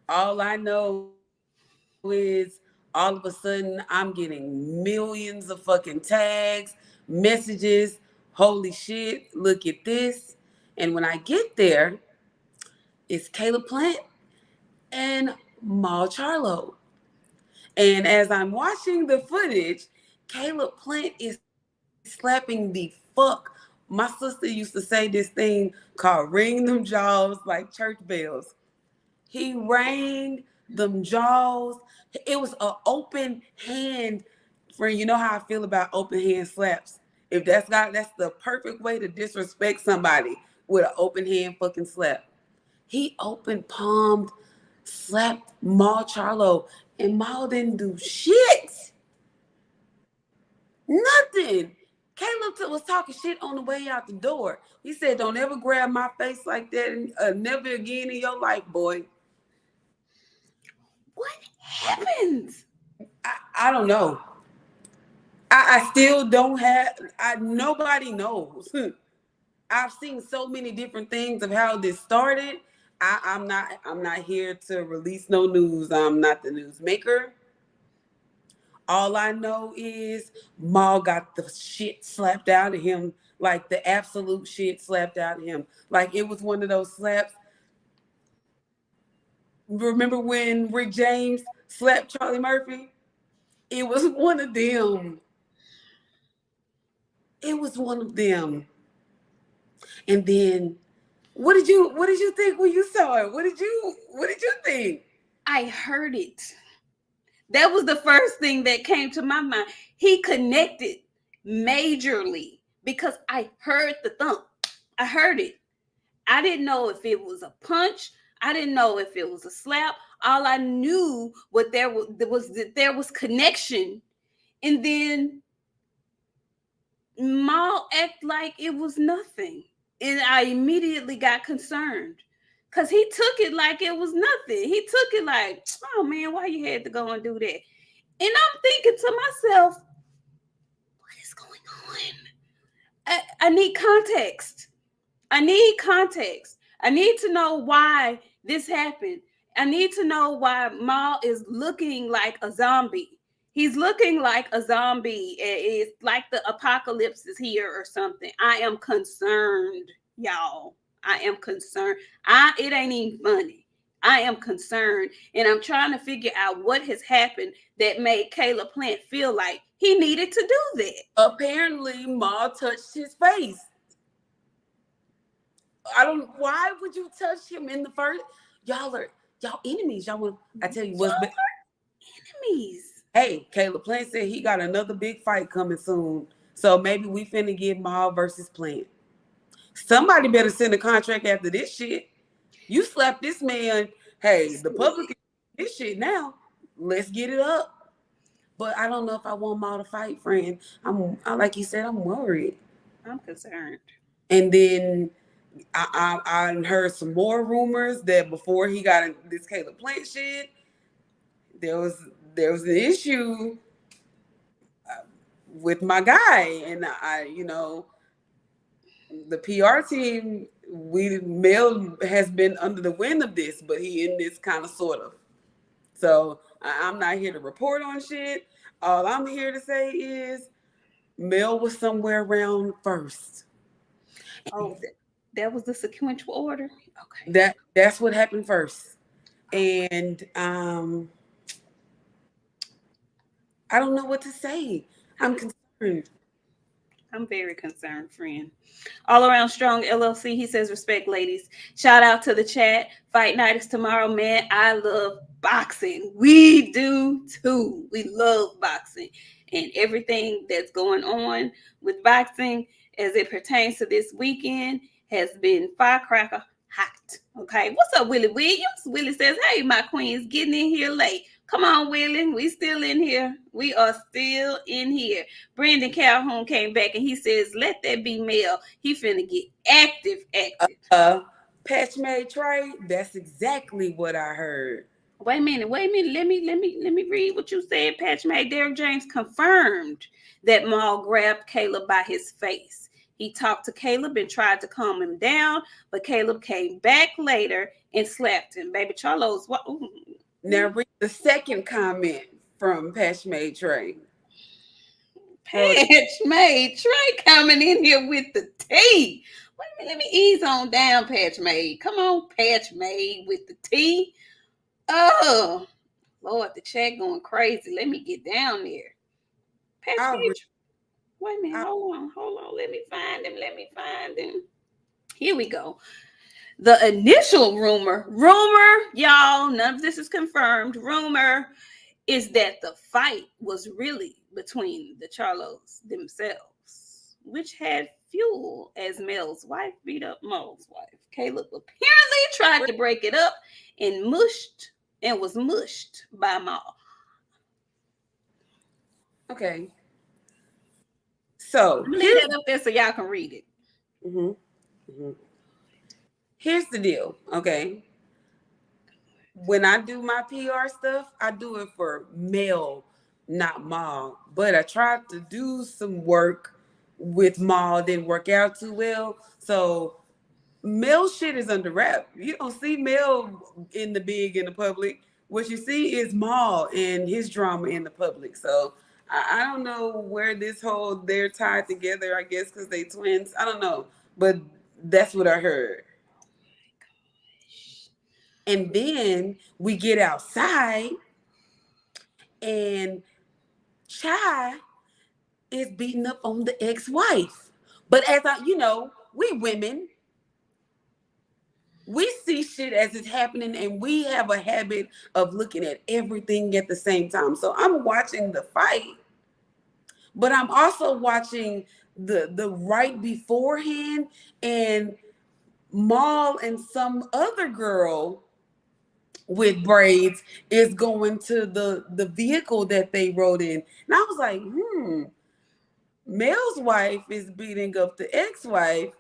All I know is all of a sudden I'm getting millions of fucking tags, messages. Holy shit, look at this. And when I get there, it's Caleb Plant and Maul Charlo. And as I'm watching the footage, Caleb Plant is slapping the fuck. My sister used to say this thing called ring them jaws like church bells. He rang them jaws. It was an open hand. Friend, you know how I feel about open hand slaps. If that's the perfect way to disrespect somebody, with an open hand fucking slap. He open palmed, slapped Maul Charlo, and Maul didn't do shit. Nothing. Caleb was talking shit on the way out the door. He said, "Don't ever grab my face like that, and never again in your life, boy." What happened? I don't know. I still don't have. Nobody knows. I've seen so many different things of how this started. I'm not here to release no news. I'm not the news maker. All I know is Maul got the shit slapped out of him, like the absolute shit slapped out of him. Like it was one of those slaps. Remember when Rick James slapped Charlie Murphy? It was one of them. It was one of them. And then what did you think when you saw it? What did you think? I heard it. That was the first thing that came to my mind. He connected majorly because I heard the thump. I heard it. I didn't know if it was a punch. I didn't know if it was a slap. All I knew what there was connection. And then Maul act like it was nothing. And I immediately got concerned. Cause he took it like it was nothing. He took it like, oh man, why you had to go and do that? And I'm thinking to myself, what is going on? I need context. I need context. I need to know why this happened. I need to know why Maul is looking like a zombie. He's looking like a zombie. It's like the apocalypse is here or something. I am concerned, y'all. I am concerned. It ain't even funny. I am concerned, and I'm trying to figure out what has happened that made Caleb Plant feel like he needed to do that. Apparently, Ma touched his face. I don't. Why would you touch him in the first? Y'all enemies. Y'all want? I tell you what's. Enemies. Hey, Caleb Plant said he got another big fight coming soon. So maybe we finna get Maul versus Plant. Somebody better send a contract after this shit. You slap this man. Hey, the public this shit now. Let's get it up. But I don't know if I want Maul to fight, friend. Like you said, I'm worried. I'm concerned. And then I heard some more rumors that before he got in this Caleb Plant shit, there was an issue with my guy, and the PR team, Mel has been under the wind of this, but he in this kind of sort of. So I'm not here to report on shit. All I'm here to say is Mel was somewhere around first. Oh, that was the sequential order. Okay. That's what happened first, and I don't know what to say. I'm concerned. I'm very concerned, friend. All Around Strong LLC, he says, respect, ladies. Shout out to the chat. Fight night is tomorrow, man. I love boxing. We do too. We love boxing and everything that's going on with boxing as it pertains to this weekend has been firecracker hot. Okay. What's up, Willie Williams? Willie says, hey, my queen's getting in here late. Come on, Willie. We still in here. We are still in here. Brandon Calhoun came back and he says, let that be Mel. He finna get active. Patch made Trey. That's exactly what I heard. Wait a minute. Let me read what you said. Patch made Derrick James confirmed that Maul grabbed Caleb by his face. He talked to Caleb and tried to calm him down, but Caleb came back later and slapped him. Baby Charlo's what? Now read the second comment from Patch made Trey. Patch made Trey coming in here with the tea. Wait a minute, let me ease on down, Patch made. Come on, Patch made with the tea. Oh, Lord, the chat going crazy. Let me get down there. Patch made. Wait a minute, hold on. Let me find him. Here we go. The initial rumor, y'all, none of this is confirmed. Rumor is that the fight was really between the Charlos themselves, which had fuel as Mel's wife beat up Maul's wife. Caleb apparently tried to break it up and was mushed by Maul. Okay. So leave that up there so y'all can read it. Mm-hmm. Mm-hmm. Here's the deal, okay? When I do my PR stuff, I do it for Mel, not Maul. But I tried to do some work with Maul, didn't work out too well. So Mel shit is under wrap. You don't see Mel in the public. What you see is Maul and his drama in the public. So I don't know where they're tied together, I guess, because they twins. I don't know. But that's what I heard. And then we get outside and Chai is beating up on the ex-wife. But as we women, we see shit as it's happening, and we have a habit of looking at everything at the same time. So I'm watching the fight, but I'm also watching the right beforehand, and Maul and some other girl with braids is going to the vehicle that they rode in. And I was like, Mel's wife is beating up the ex-wife,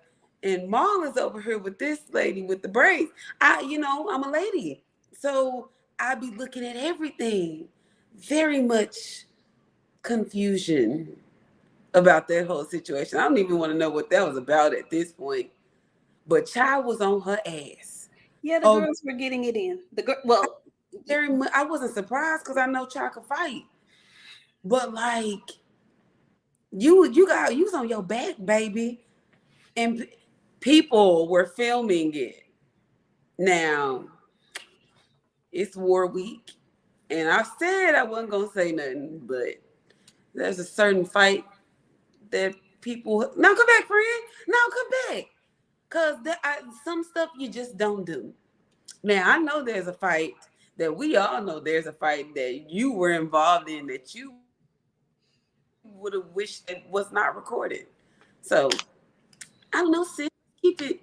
and Maul is over here with this lady with the braids. I'm a lady, so I be looking at everything. Very much confusion about that whole situation. I don't even want to know what that was about at this point. But Child was on her ass. Yeah, the Oh, girls were getting it in. The girl, well, very much. I wasn't surprised because I know Child could fight, but like you was on your back, baby, and people were filming it. Now it's war week, and I said I wasn't gonna say nothing, but there's a certain fight that people no come back, friend, no come back, cause some stuff you just don't do. Now I know there's a fight that we all know there's a fight that you were involved in that you would have wished that was not recorded. So I don't know, sis. Keep it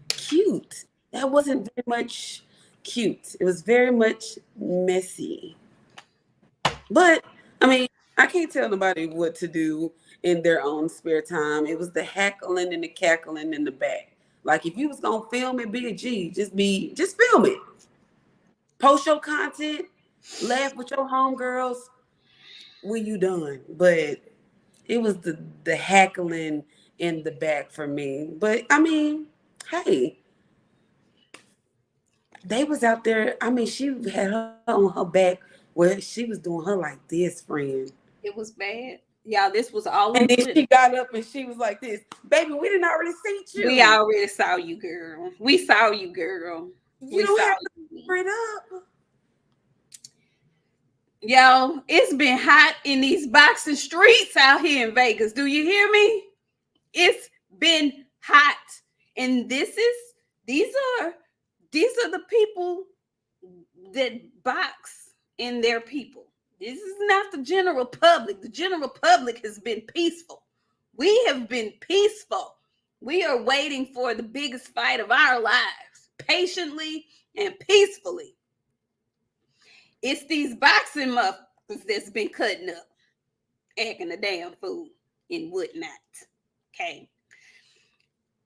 cute. That wasn't very much cute. It was very much messy. But I mean, I can't tell nobody what to do in their own spare time. It was the heckling and the cackling in the back. Like if you was gonna film it, be a G. Just film it. Post your content, laugh with your homegirls when you done. But it was the heckling in the back for me. But I mean, hey, they was out there. I mean, she had her on her back where she was doing her like this, friend. it was bad. Yeah, this was all And on then Twitter. she got up and she was like this, baby, we didn't already see We you. already saw you, girl. We saw you, girl. You We don't saw have to you. cover it up. Yo, it's been hot in these boxing streets out here in Vegas. Do you hear me? It's been hot. And these are these are the people that box in their people. This is not the general public. The general public has been peaceful. We have been peaceful. We are waiting for the biggest fight of our lives, patiently and peacefully. It's these boxing motherfuckers that's been cutting up, acting a damn fool and whatnot. Okay.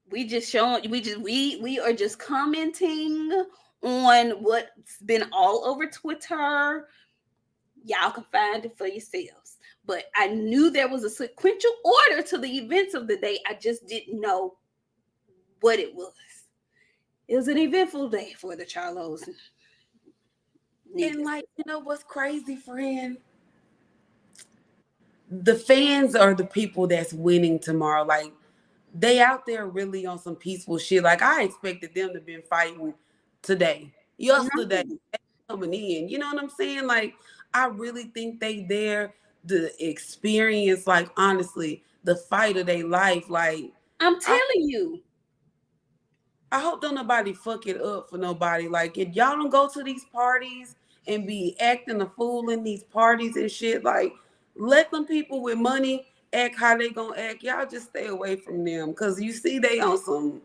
We are just commenting on what's been all over Twitter. Y'all can find it for yourselves. But I knew there was a sequential order to the events of the day. I just didn't know what it was. It was an eventful day for the Charlos. And like, what's crazy, friend? The fans are the people that's winning tomorrow. Like, they out there really on some peaceful shit. Like, I expected them to been fighting today, yesterday, coming in. You know what I'm saying? Like, I really think they there to experience, like, honestly, the fight of their life. Like, I'm telling you. I hope don't nobody fuck it up for nobody. Like, if y'all don't go to these parties and be acting a fool in these parties and shit, like, let them people with money act how they gonna act. Y'all just stay away from them, cause you see they on some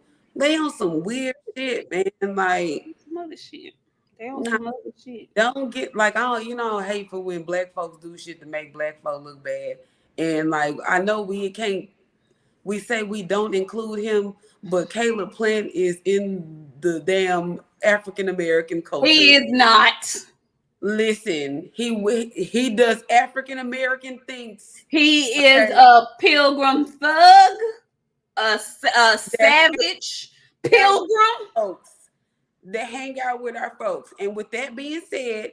weird shit, man. Like, Some other shit. They on nah, some other shit. don't get like, I hate for when black folks do shit to make black folk look bad. And like, I know we say we don't include him, but Caleb Plant is in the damn African American culture. He is not. Listen, he does African American things. He is Okay, a pilgrim thug, a that savage pilgrim. folks that hang out with our folks. And with that being said,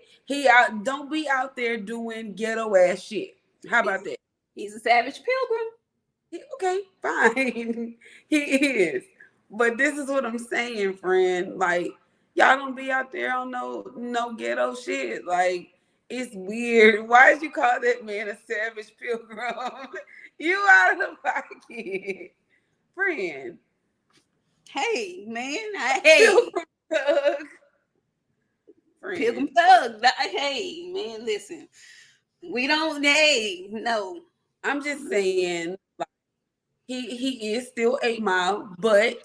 don't be out there doing ghetto ass shit. How about that? He's a savage pilgrim. Okay, fine. He is. But this is what I'm saying, friend. Like, y'all don't be out there on no ghetto shit. Like, It's weird. Why did you call that man a savage pilgrim? You out of the pocket, friend. Hey, man. Hey, Pilgrim thug, Pilgrim friend. Thug. Hey, man, listen. We don't, hey, no. I'm just saying, like, he is still 8 Mile, but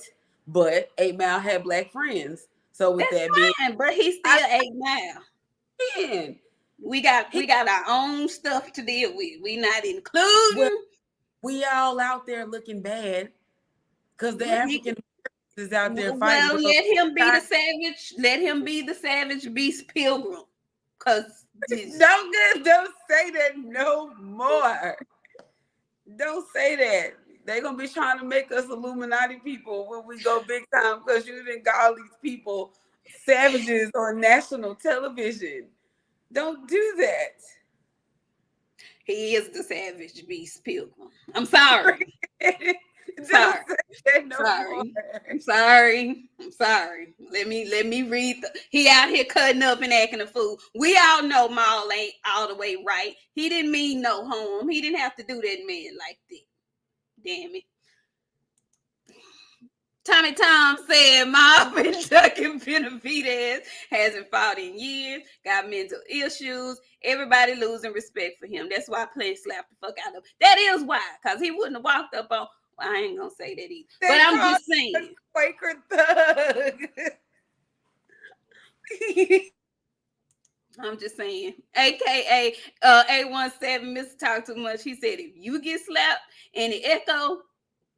8 Mile had black friends. So with That's that being, fine, but he's I still 8 Mile. can. We He got our own stuff to deal with. We not well, including. we all out there looking bad because the Well, he, African is out there fighting well, world. let him be the savage. Let him be the savage beast pilgrim. Cause this, Don't say that no more. Don't say that. They're gonna be trying to make us Illuminati people when we go big time because you didn't got all these people savages on national television. Don't do that. he is the savage beast pilgrim. I'm sorry. Don't Sorry. say that no more. Sorry. I'm sorry. I'm sorry. Let me read. He out here cutting up and acting a fool. We all know Maul ain't all the way right. He didn't mean no harm. He didn't have to do that man like that. Damn it. Tommy Tom said Maul been ducking Benavidez, hasn't fought in years, got mental issues. Everybody losing respect for him. That's why Plant slapped the fuck out of him. That is why, because he wouldn't have walked up on. Well, I ain't gonna say that either. They But I'm call just saying. Quaker thug. I'm just saying. AKA A17 Mr. Talk Too Much. He said if you get slapped and it echo,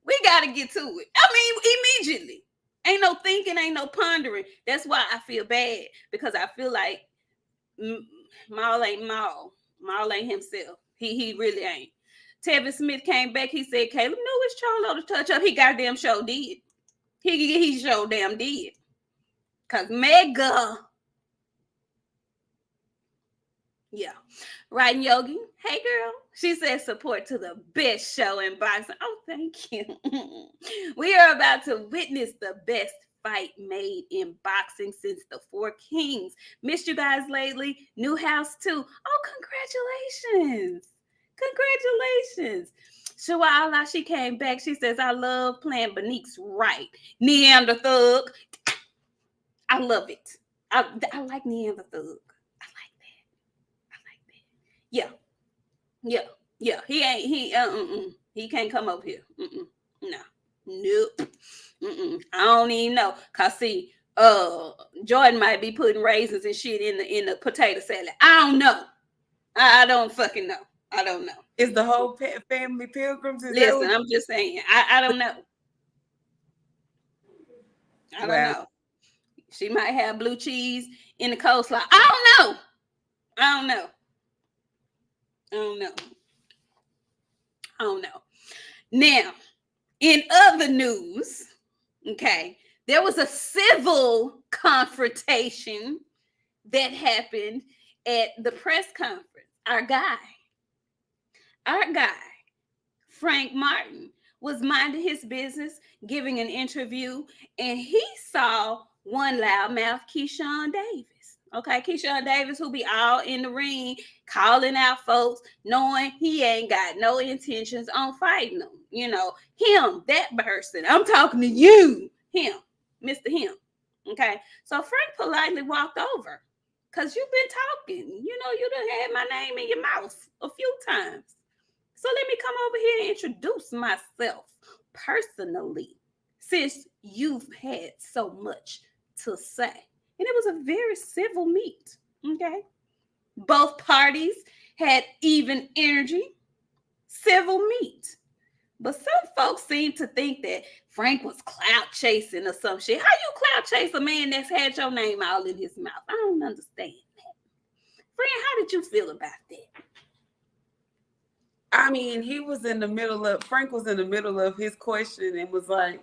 we gotta get to it. I mean, immediately. Ain't no thinking, ain't no pondering. That's why I feel bad because I feel like Maul ain't Maul. Maul ain't himself. He really ain't. Tevin Smith came back. He said Caleb knew it's Charlo to touch up. He goddamn show did. He show damn did. Cause Mega. Yeah. Right, Yogi. Hey, girl. She said support to the best show in boxing. Oh, thank you. We are about to witness the best fight made in boxing since the Four Kings. Missed you guys lately. New house, too. Oh, congratulations. Congratulations. Shawala, she came back. She says, I love playing Benique's right. Neanderthal. I love it. I like Neanderthal. Yeah, yeah. He can't come over here. No, nope. I don't even know. Cause see, Jordan might be putting raisins and shit in the potato salad. I don't know. I don't fucking know. I don't know. Is the whole family pilgrims? Listen, I'm just saying. I don't know. I don't know. She might have blue cheese in the coleslaw. I don't know. I don't know. I don't know. I don't know. Now, in other news, okay, there was a civil confrontation that happened at the press conference. Our guy, Frank Martin, was minding his business, giving an interview, and he saw one loudmouth, Keyshawn Davis. Okay, Keyshawn Davis, who be all in the ring, calling out folks, knowing he ain't got no intentions on fighting them. You know, him, that person. I'm talking to you, him, Mr. Him. Okay, so Frank politely walked over because you've been talking. You know, you done had my name in your mouth a few times. So let me come over here and introduce myself personally, since you've had so much to say. And it was a very civil meet, okay? Both parties had even energy, civil meet. But some folks seem to think that Frank was clout chasing or some shit. How you clout chase a man that's had your name all in his mouth? I don't understand that. Friend, how did you feel about that? I mean, Frank was in the middle of his question and was like,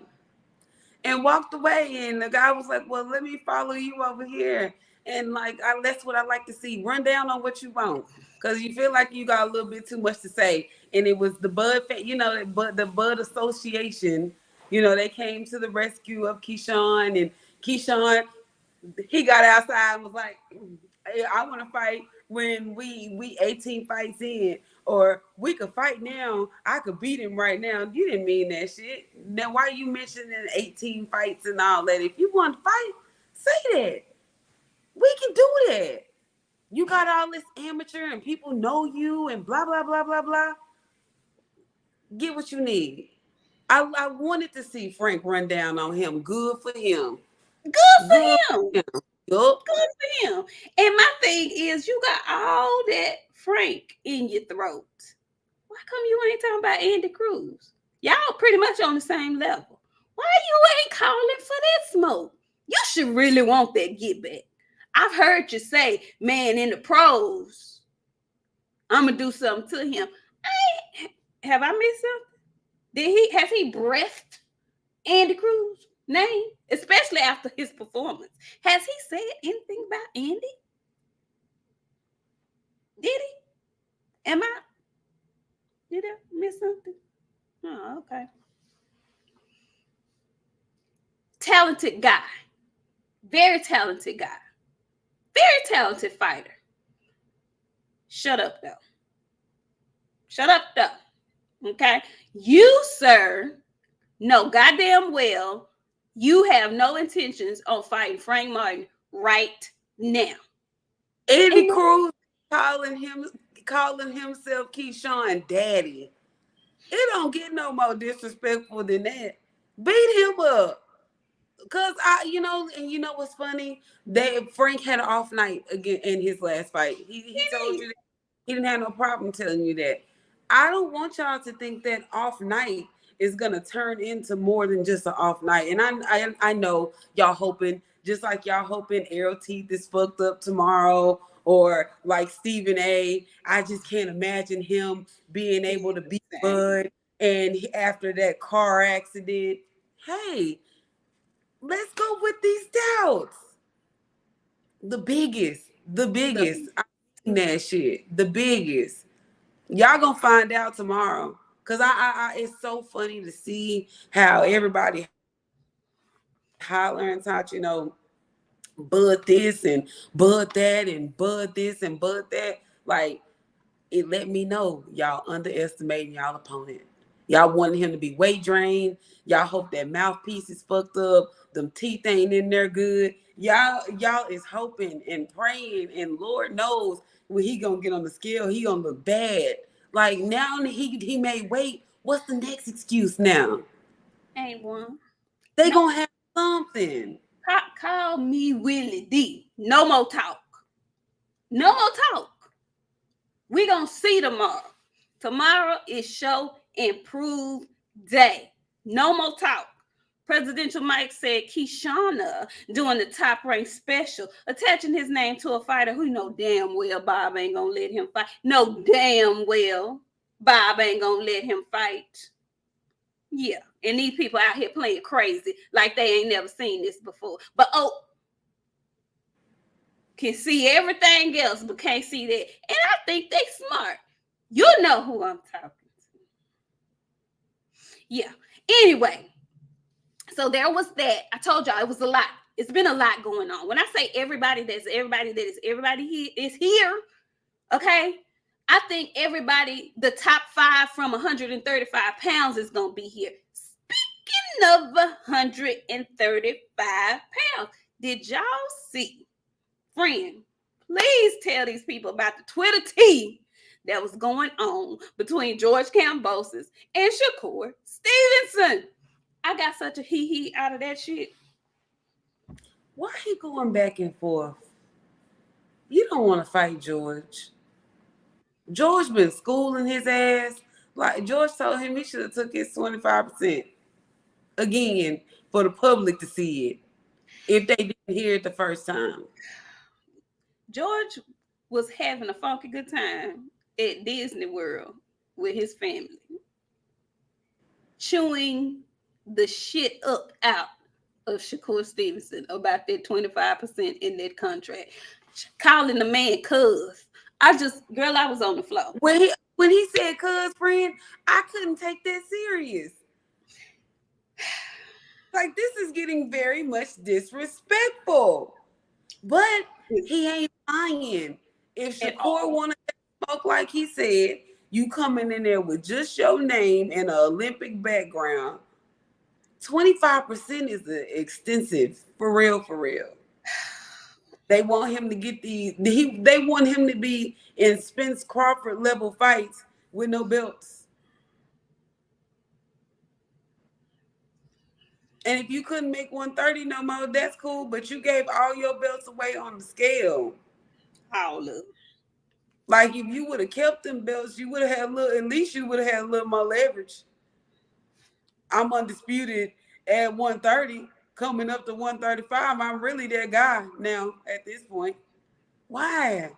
and walked away. And the guy was like, well, let me follow you over here. And like, that's what I like to see. Run down on what you want. Because you feel like you got a little bit too much to say. And it was the the Bud Association, they came to the rescue of Keyshawn. And Keyshawn he got outside and was like, "Hey, I want to fight when we 18 fights in, or we could fight now. I could beat him right now." You didn't mean that shit. Now why you mentioning 18 fights and all that? If you want to fight, say that. We can do that. You got all this amateur and people know you and blah blah blah blah blah. Get what you need. I wanted to see Frank run down on him. Good for him. Good Good for him. for him. Yup. Good for him. And my thing is, you got all that Frank in your throat. Why come you ain't talking about Andy Cruz? Y'all pretty much on the same level. Why you ain't calling for that smoke? You should really want that get back. I've heard you say, man, in the pros, I'm gonna do something to him. Have I missed something? Has he breathed Andy Cruz name, especially after his performance? Has he said anything about Andy? Did he? Did I miss something? Oh, okay. Talented guy. Very talented guy. Very talented fighter. Shut up, though. Shut up, though. Okay? You, sir, know goddamn well you have no intentions on fighting Frank Martin right now. Andy Cruz calling himself Keyshawn Daddy. It don't get no more disrespectful than that. Beat him up. Cause and you know what's funny? That Frank had an off night again in his last fight. He told you that he didn't have no problem telling you that. I don't want y'all to think that off night is gonna turn into more than just an off night. And I know y'all hoping, just like y'all hoping Errol Teeth is fucked up tomorrow, or like Stephen A. I just can't imagine him being able to beat Bud. And after that car accident, hey, let's go with these doubts. The biggest. I seen that shit. The biggest. Y'all gonna find out tomorrow. Cause I it's so funny to see how everybody hollering, talk, Bud this and Bud that and Bud this and Bud that. Like, it let me know y'all underestimating y'all opponent. Y'all wanted him to be weight drained. Y'all hope that mouthpiece is fucked up. Them teeth ain't in there good. Y'all is hoping and praying, and Lord knows when he gonna get on the scale, he gonna look bad. Like, now he made weight. What's the next excuse now? Ain't one. They gonna have something. Call me Willie D. No more talk. No more talk. We gonna see tomorrow. Tomorrow is show and prove day. No more talk. Presidential Mike said Keyshawn doing the top rank special, attaching his name to a fighter who know damn well Bob ain't gonna let him fight. No, damn well Bob ain't gonna let him fight. Yeah, and these people out here playing crazy like they ain't never seen this before. But can see everything else, but can't see that. And I think they smart. You know who I'm talking to. Yeah. Anyway, so there was that. I told y'all it was a lot. It's been a lot going on. When I say everybody is here, okay? I think everybody, the top 5 from 135 pounds is going to be here. Speaking of 135 pounds, did y'all see? Friend, please tell these people about the Twitter tea that was going on between George Kambosos and Shakur Stevenson. I got such a hee out of that shit. Why he going back and forth? You don't want to fight George. George been schooling his ass. Like, George told him he should have took his 25% again for the public to see it if they didn't hear it the first time. George was having a funky good time at Disney World with his family, chewing the shit up out of Shakur Stevenson about that 25% in that contract, calling the man cuz. I was on the floor. When he said cuz, friend, I couldn't take that serious. Like, this is getting very much disrespectful. But he ain't lying. If At Shakur all. wanted to smoke like he said, you coming in there with just your name and an Olympic background, 25% is extensive. For real, for real. They want him to get they want him to be in Spence Crawford level fights with no belts. And if you couldn't make 130 no more, that's cool. But you gave all your belts away on the scale. All of. Like if you would have kept them belts, you would have had a little. At least you would have had a little more leverage. I'm undisputed at 130, coming up to 135. I'm really that guy now at this point. Why?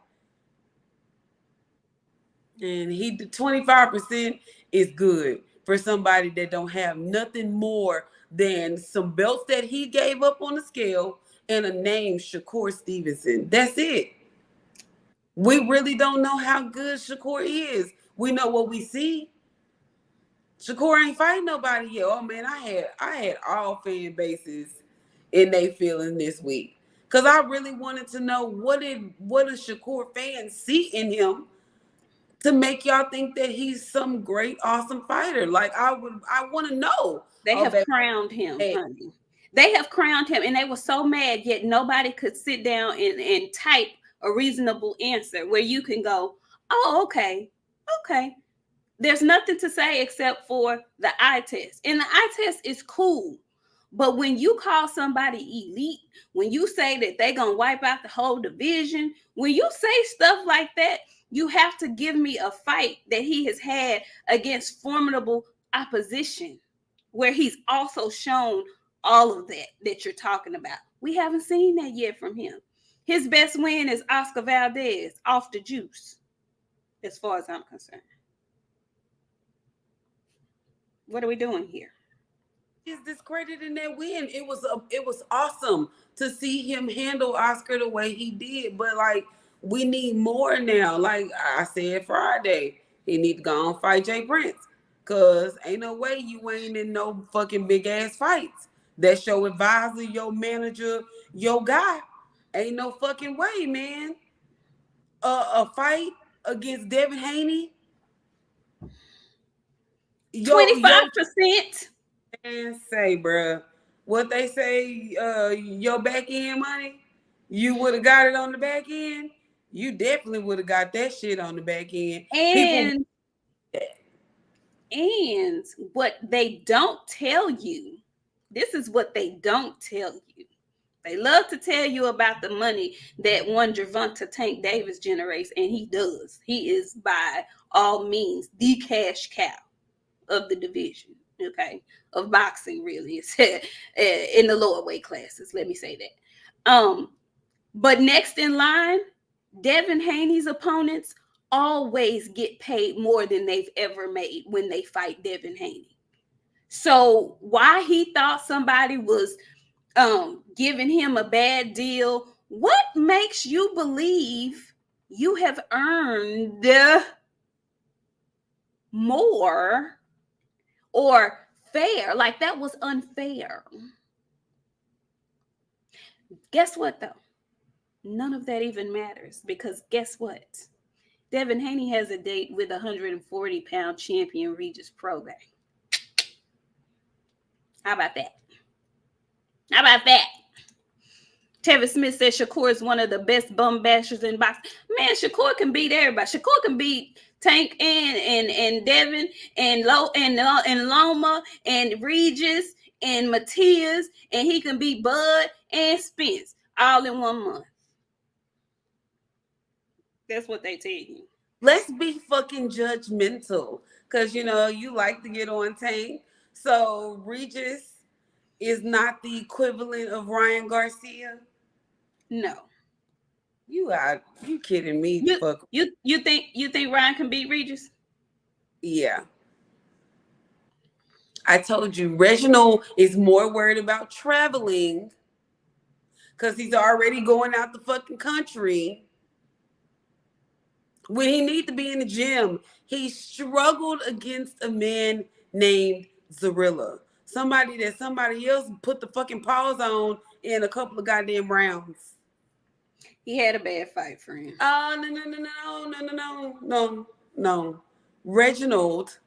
And he 25% is good for somebody that don't have nothing more than some belts that he gave up on the scale and a name, Shakur Stevenson. That's it. We really don't know how good Shakur is. We know what we see. Shakur ain't fighting nobody yet. Oh man, I had all fan bases in they feeling this week. Cause I really wanted to know what did Shakur fans see in him to make y'all think that he's some great, awesome fighter. Like I want to know. They Oh, have baby. crowned him, Hey, honey. They have crowned him, and they were so mad, yet nobody could sit down and type a reasonable answer where you can go, oh, okay, okay. There's nothing to say except for the eye test. And the eye test is cool. But when you call somebody elite, when you say that they're going to wipe out the whole division, when you say stuff like that, you have to give me a fight that he has had against formidable opposition, where he's also shown all of that you're talking about. We haven't seen that yet from him. His best win is Oscar Valdez off the juice, as far as I'm concerned. What are we doing here? he's discrediting that win. It was awesome to see him handle Oscar the way he did. But like we need more now. Like I said Friday, he need to go and fight Jay Prince. Cause ain't no way you ain't in no fucking big ass fights. That's your advisor, your manager, your guy. Ain't no fucking way, man. A fight against Devin Haney. Yo, 25%. and say, bruh, what they say, your back end money, you would have got it on the back end. You definitely would have got that shit on the back end. People, And what they don't tell you, this is what they don't tell you. They love to tell you about the money that one Gervonta Tank Davis generates, and he does. He is by all means the cash cow of the division, okay, of boxing, really. It's in the lower weight classes, let me say that. But next in line, Devin Haney's opponents always get paid more than they've ever made when they fight Devin Haney. So why he thought somebody was giving him a bad deal, what makes you believe you have earned more or fair? Like that was unfair. Guess what though? None of that even matters, because guess what? Devin Haney has a date with 140-pound champion Regis Prograis. How about that? How about that? Tevin Smith says Shakur is one of the best bum bashers in boxing. Man, Shakur can beat everybody. Shakur can beat Tank and Devin and Loma and Regis and Matias, and he can beat Bud and Spence all in 1 month. That's what they tell you. let's be fucking judgmental. Cause you like to get on Tank. So Regis is not the equivalent of Ryan Garcia. No. You kidding me? You Fuck. you think Ryan can beat Regis? Yeah. I told you, Reginald is more worried about traveling because he's already going out the fucking country when he need to be in the gym. He struggled against a man named Zarilla. Somebody else put the fucking paws on in a couple of goddamn rounds. He had a bad fight, friend. No. Reginald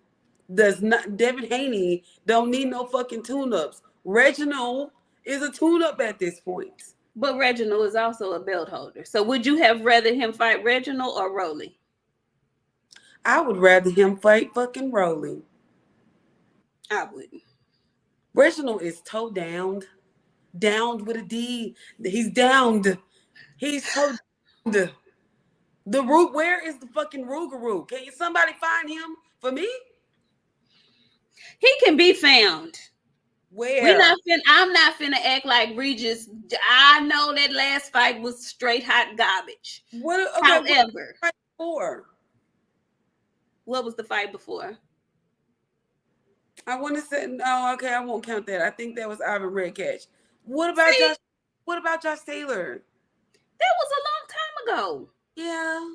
does not. Devin Haney don't need no fucking tune-ups. Reginald is a tune-up at this point. But Reginald is also a belt holder. So would you have rather him fight Reginald or Rolly? I would rather him fight fucking Rolly. I wouldn't. Reginald is toe downed. Downed with a D. He's downed. He's toe downed. The root, where is the fucking Rougarou? Can somebody find him for me? He can be found. Where? I'm not finna act like Regis. I know that last fight was straight hot garbage. However, what was the fight before? I want to say no. Okay, I won't count that. I think that was Ivan Redcatch. What about Josh? What about Josh Taylor? That was a long time ago. Yeah,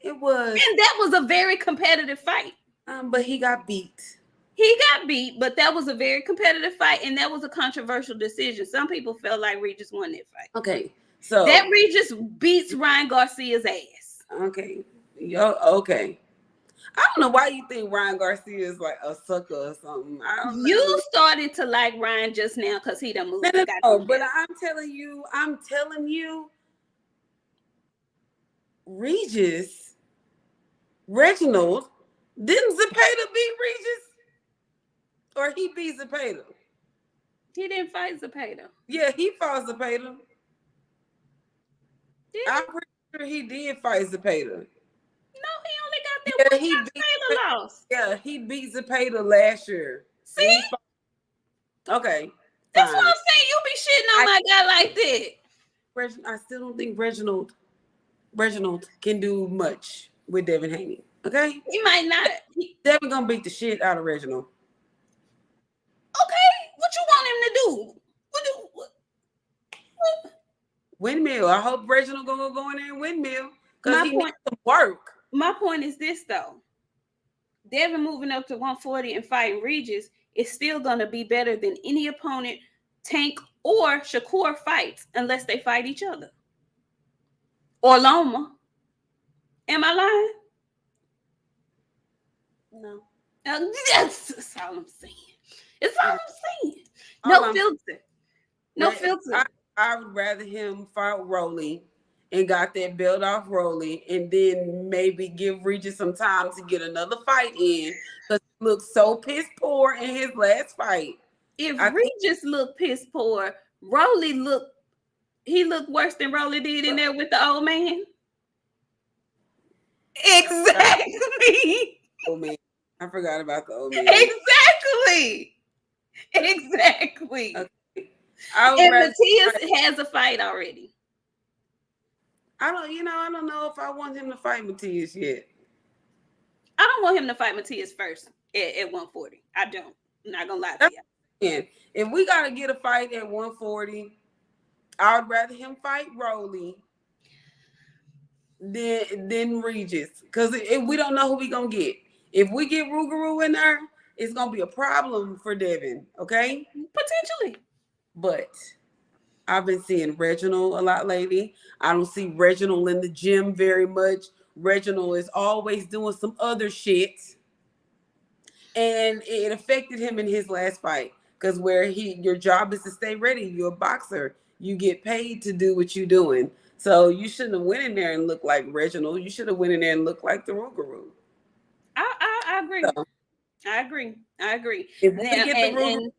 it was. And that was a very competitive fight. But he got beat. He got beat, but that was a very competitive fight, and that was a controversial decision. Some people felt like Regis won that fight. Okay, so that Regis beats Ryan Garcia's ass. Okay, okay. I don't know why you think Ryan Garcia is like a sucker or something. I don't know. You started to like Ryan just now because he done moved. No, but I'm telling you, Reginald, didn't Zepeda beat Regis? Or he beat Zepeda? He didn't fight Zepeda. Yeah, he fought Zepeda. I'm pretty sure he did fight Zepeda. No, he only got that one shot. Taylor lost. Yeah, he beat Zepeda last year. See? Okay. That's what I'm saying. You be shitting on my guy like that. I still don't think Reginald can do much with Devin Haney. Okay? He might not. Devin gonna beat the shit out of Reginald. Okay. What you want him to do? What? Windmill. I hope Reginald gonna go in there and windmill. Because he needs some work. My point is this, though. Devin moving up to 140 and fighting Regis is still going to be better than any opponent Tank or Shakur fights unless they fight each other. Or Loma. Am I lying? No. That's all I'm saying. It's all I'm saying. No filter. No filter. I would rather him fight Rolly and got that belt off Rolly, and then maybe give Regis some time to get another fight in because he looked so piss poor in his last fight. If Regis looked piss poor, Rolly looked worse than Rolly did in there with the old man. Exactly. Oh man, I forgot about the old man. Exactly. Okay. And Matias has a fight already. I don't know if I want him to fight Matias yet. I don't want him to fight Matias first at 140. I don't. I'm not gonna lie to you. And if we gotta get a fight at 140, I would rather him fight Rolly than Regis. Because if we don't know who we gonna get. If we get Rougarou in there, it's gonna be a problem for Devin. Okay? Potentially. But I've been seeing Reginald a lot lately. I don't see Reginald in the gym very much. Reginald is always doing some other shit. And it affected him in his last fight. Because your job is to stay ready. You're a boxer. You get paid to do what you're doing. So you shouldn't have went in there and looked like Reginald. You should have went in there and looked like the Rougarou. I agree. So, I agree. If we get the Rougarou,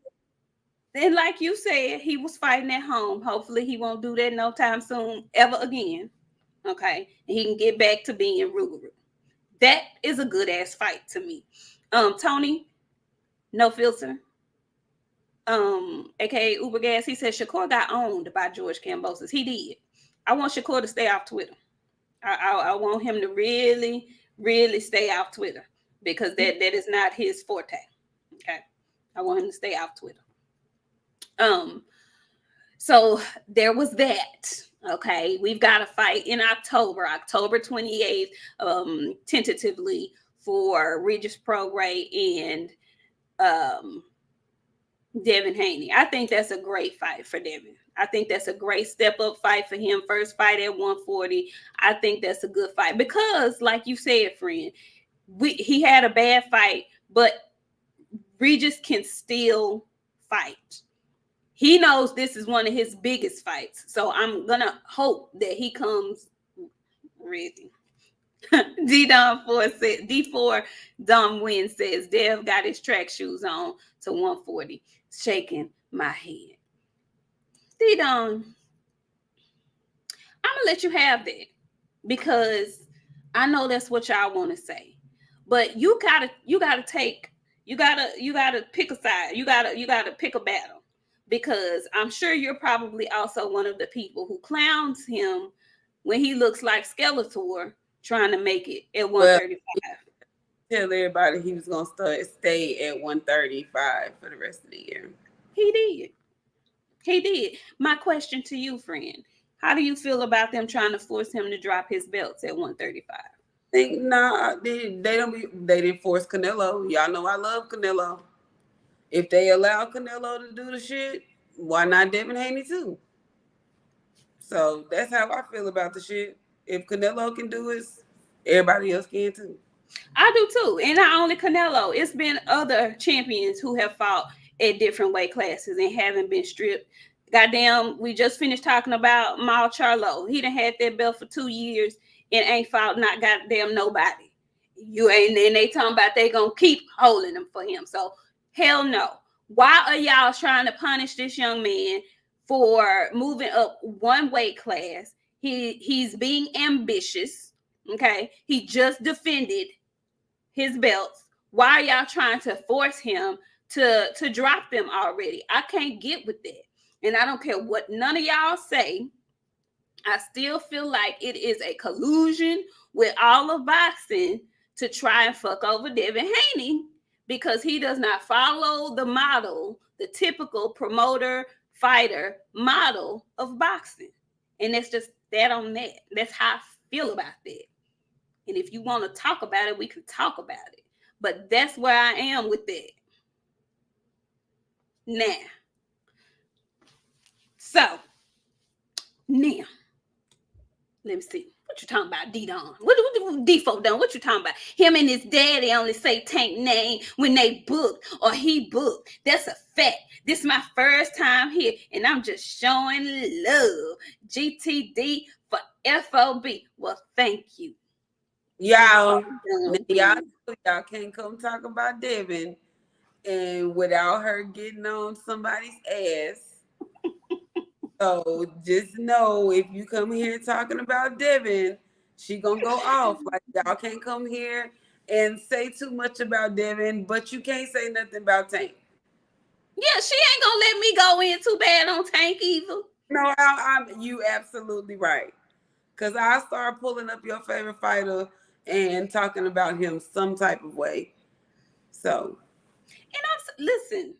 then, like you said, he was fighting at home. Hopefully, he won't do that no time soon, ever again. Okay, and he can get back to being Rougarou. That is a good ass fight to me. Tony, no filter. AKA Uber Gas. He said Shakur got owned by George Kambosos. He did. I want Shakur to stay off Twitter. I want him to really, really stay off Twitter because that is not his forte. Okay, I want him to stay off Twitter. So there was that. Okay, we've got a fight in October 28th, tentatively for Regis Prograis and Devin Haney. I think that's a great fight for Devin. I think that's a great step up fight for him. First fight at 140. I think that's a good fight because, like you said, friend, he had a bad fight, but Regis can still fight. He knows this is one of his biggest fights, so I'm gonna hope that he comes ready. D4 Dom Win says Dev got his track shoes on to 140, shaking my head. D-Don, I'm gonna let you have that because I know that's what y'all want to say, but you gotta pick a side. You gotta pick a battle because I'm sure you're probably also one of the people who clowns him when he looks like Skeletor trying to make it at 135. Tell everybody he was gonna stay at 135 for the rest of the year. He did. He did. My question to you, friend, how do you feel about them trying to force him to drop his belts at 135? They didn't force Canelo. Y'all know I love Canelo. If they allow Canelo to do the shit, why not Devin Haney too? So that's how I feel about the shit. If Canelo can do it, everybody else can too. I do too. And not only Canelo, it's been other champions who have fought at different weight classes and haven't been stripped. Goddamn, we just finished talking about Mal Charlo. He done had that belt for 2 years and ain't fought not goddamn nobody. You ain't, and they talking about they gonna keep holding them for him. So hell no. Why are y'all trying to punish this young man for moving up one weight class? He's being ambitious. Okay, he just defended his belts. Why are y'all trying to force him to drop them already? I can't get with that. And I don't care what none of y'all say. I still feel like it is a collusion with all of boxing to try and fuck over Devin Haney because he does not follow the model, the typical promoter fighter model of boxing. And that's just that on that. That's how I feel about that. And if you want to talk about it, we can talk about it. But that's where I am with that. Now. So, now. Let me see. What you talking about, D-Don? What D4 done? What you talking about? Him and his daddy only say Tank name when they book or he booked. That's a fact. This is my first time here, and I'm just showing love. GTD for FOB. Well, thank you. Y'all can't come talk about Devin and without her getting on somebody's ass. So just know if you come here talking about Devin, she gonna go off. Like y'all can't come here and say too much about Devin, but you can't say nothing about Tank. Yeah, she ain't gonna let me go in too bad on Tank either. No, you absolutely right. Cause I start pulling up your favorite fighter and talking about him some type of way. So, and listen,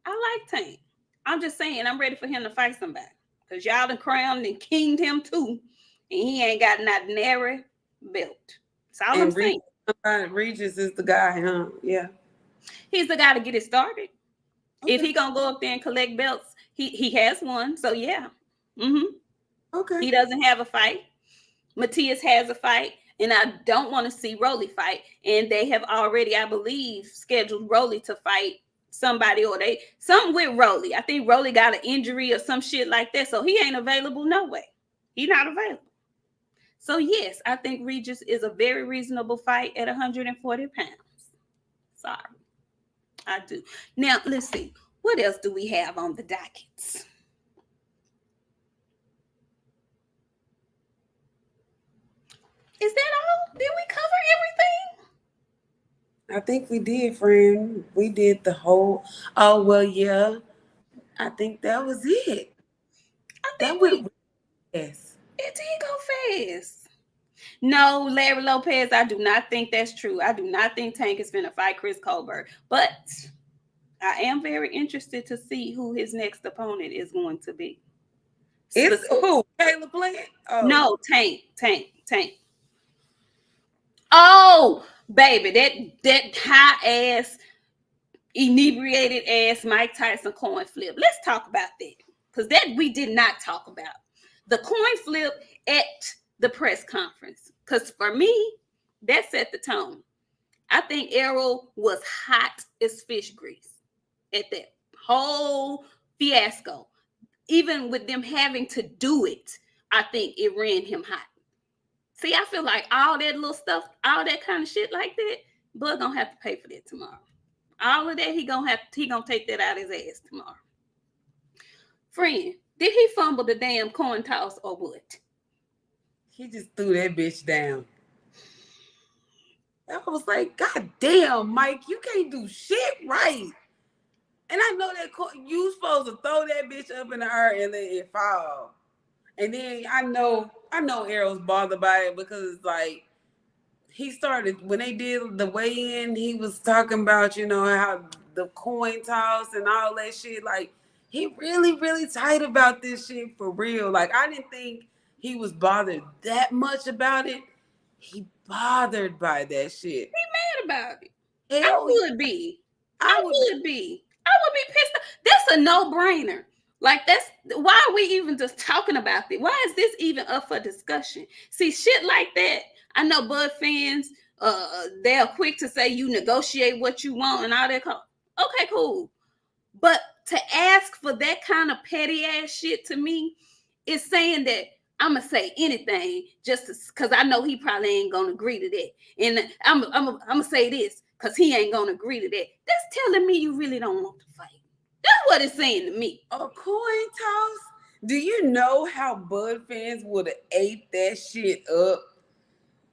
I like Tank. I'm just saying I'm ready for him to fight somebody. Cause y'all done crowned and kinged him too. And he ain't got not nary belt. That's all I'm saying. Regis is the guy, huh? Yeah. He's the guy to get it started. Okay. If he gonna go up there and collect belts, he has one. So yeah. Mm-hmm. Okay. He doesn't have a fight. Matias has a fight. And I don't want to see Rolly fight. And they have already, I believe, scheduled Rolly to fight somebody or something with Rolly. I think Rolly got an injury or some shit like that. So he ain't available no way. He's not available. So yes, I think Regis is a very reasonable fight at 140 pounds. Sorry. I do. Now, let's see. What else do we have on the dockets? Is that all? Did we cover everything? I think we did, friend. We did the whole. Oh well, yeah. I think that was it. That went fast. It did go fast. No, Larry Lopez, I do not think that's true. I do not think Tank is going to fight Chris Colbert. But I am very interested to see who his next opponent is going to be. It's who? Caleb Plant? Oh. No, Tank. Oh, baby, that high ass inebriated ass Mike Tyson coin flip. Let's talk about that, because that we did not talk about. The coin flip at the press conference, because for me, that set the tone. I think Errol was hot as fish grease at that whole fiasco. Even with them having to do it, I think it ran him hot. See, I feel like all that little stuff, all that kind of shit like that, Bud gonna have to pay for that tomorrow. All of that, he gonna take that out his ass tomorrow. Friend, did he fumble the damn coin toss or what? He just threw that bitch down. I was like, God damn, Mike, you can't do shit right. And I know that you supposed to throw that bitch up in the air and let it fall. And then I know Errol's bothered by it because it's like he started when they did the weigh-in, he was talking about, how the coin toss and all that shit. Like, he really, really tight about this shit for real. Like, I didn't think he was bothered that much about it. He bothered by that shit. He mad about it. Hell, I would be. I would be pissed off. That's a no-brainer. Like, that's why are we even just talking about it? Why is this even up for discussion? See, shit like that. I know Bud fans, they're quick to say you negotiate what you want and all that. Okay, cool. But to ask for that kind of petty ass shit to me is saying that I'm gonna say anything just because I know he probably ain't gonna agree to that, and I'm gonna say this because he ain't gonna agree to that. That's telling me you really don't want to fight. That's what it's saying to me. A coin toss? Do you know how Bud fans would have ate that shit up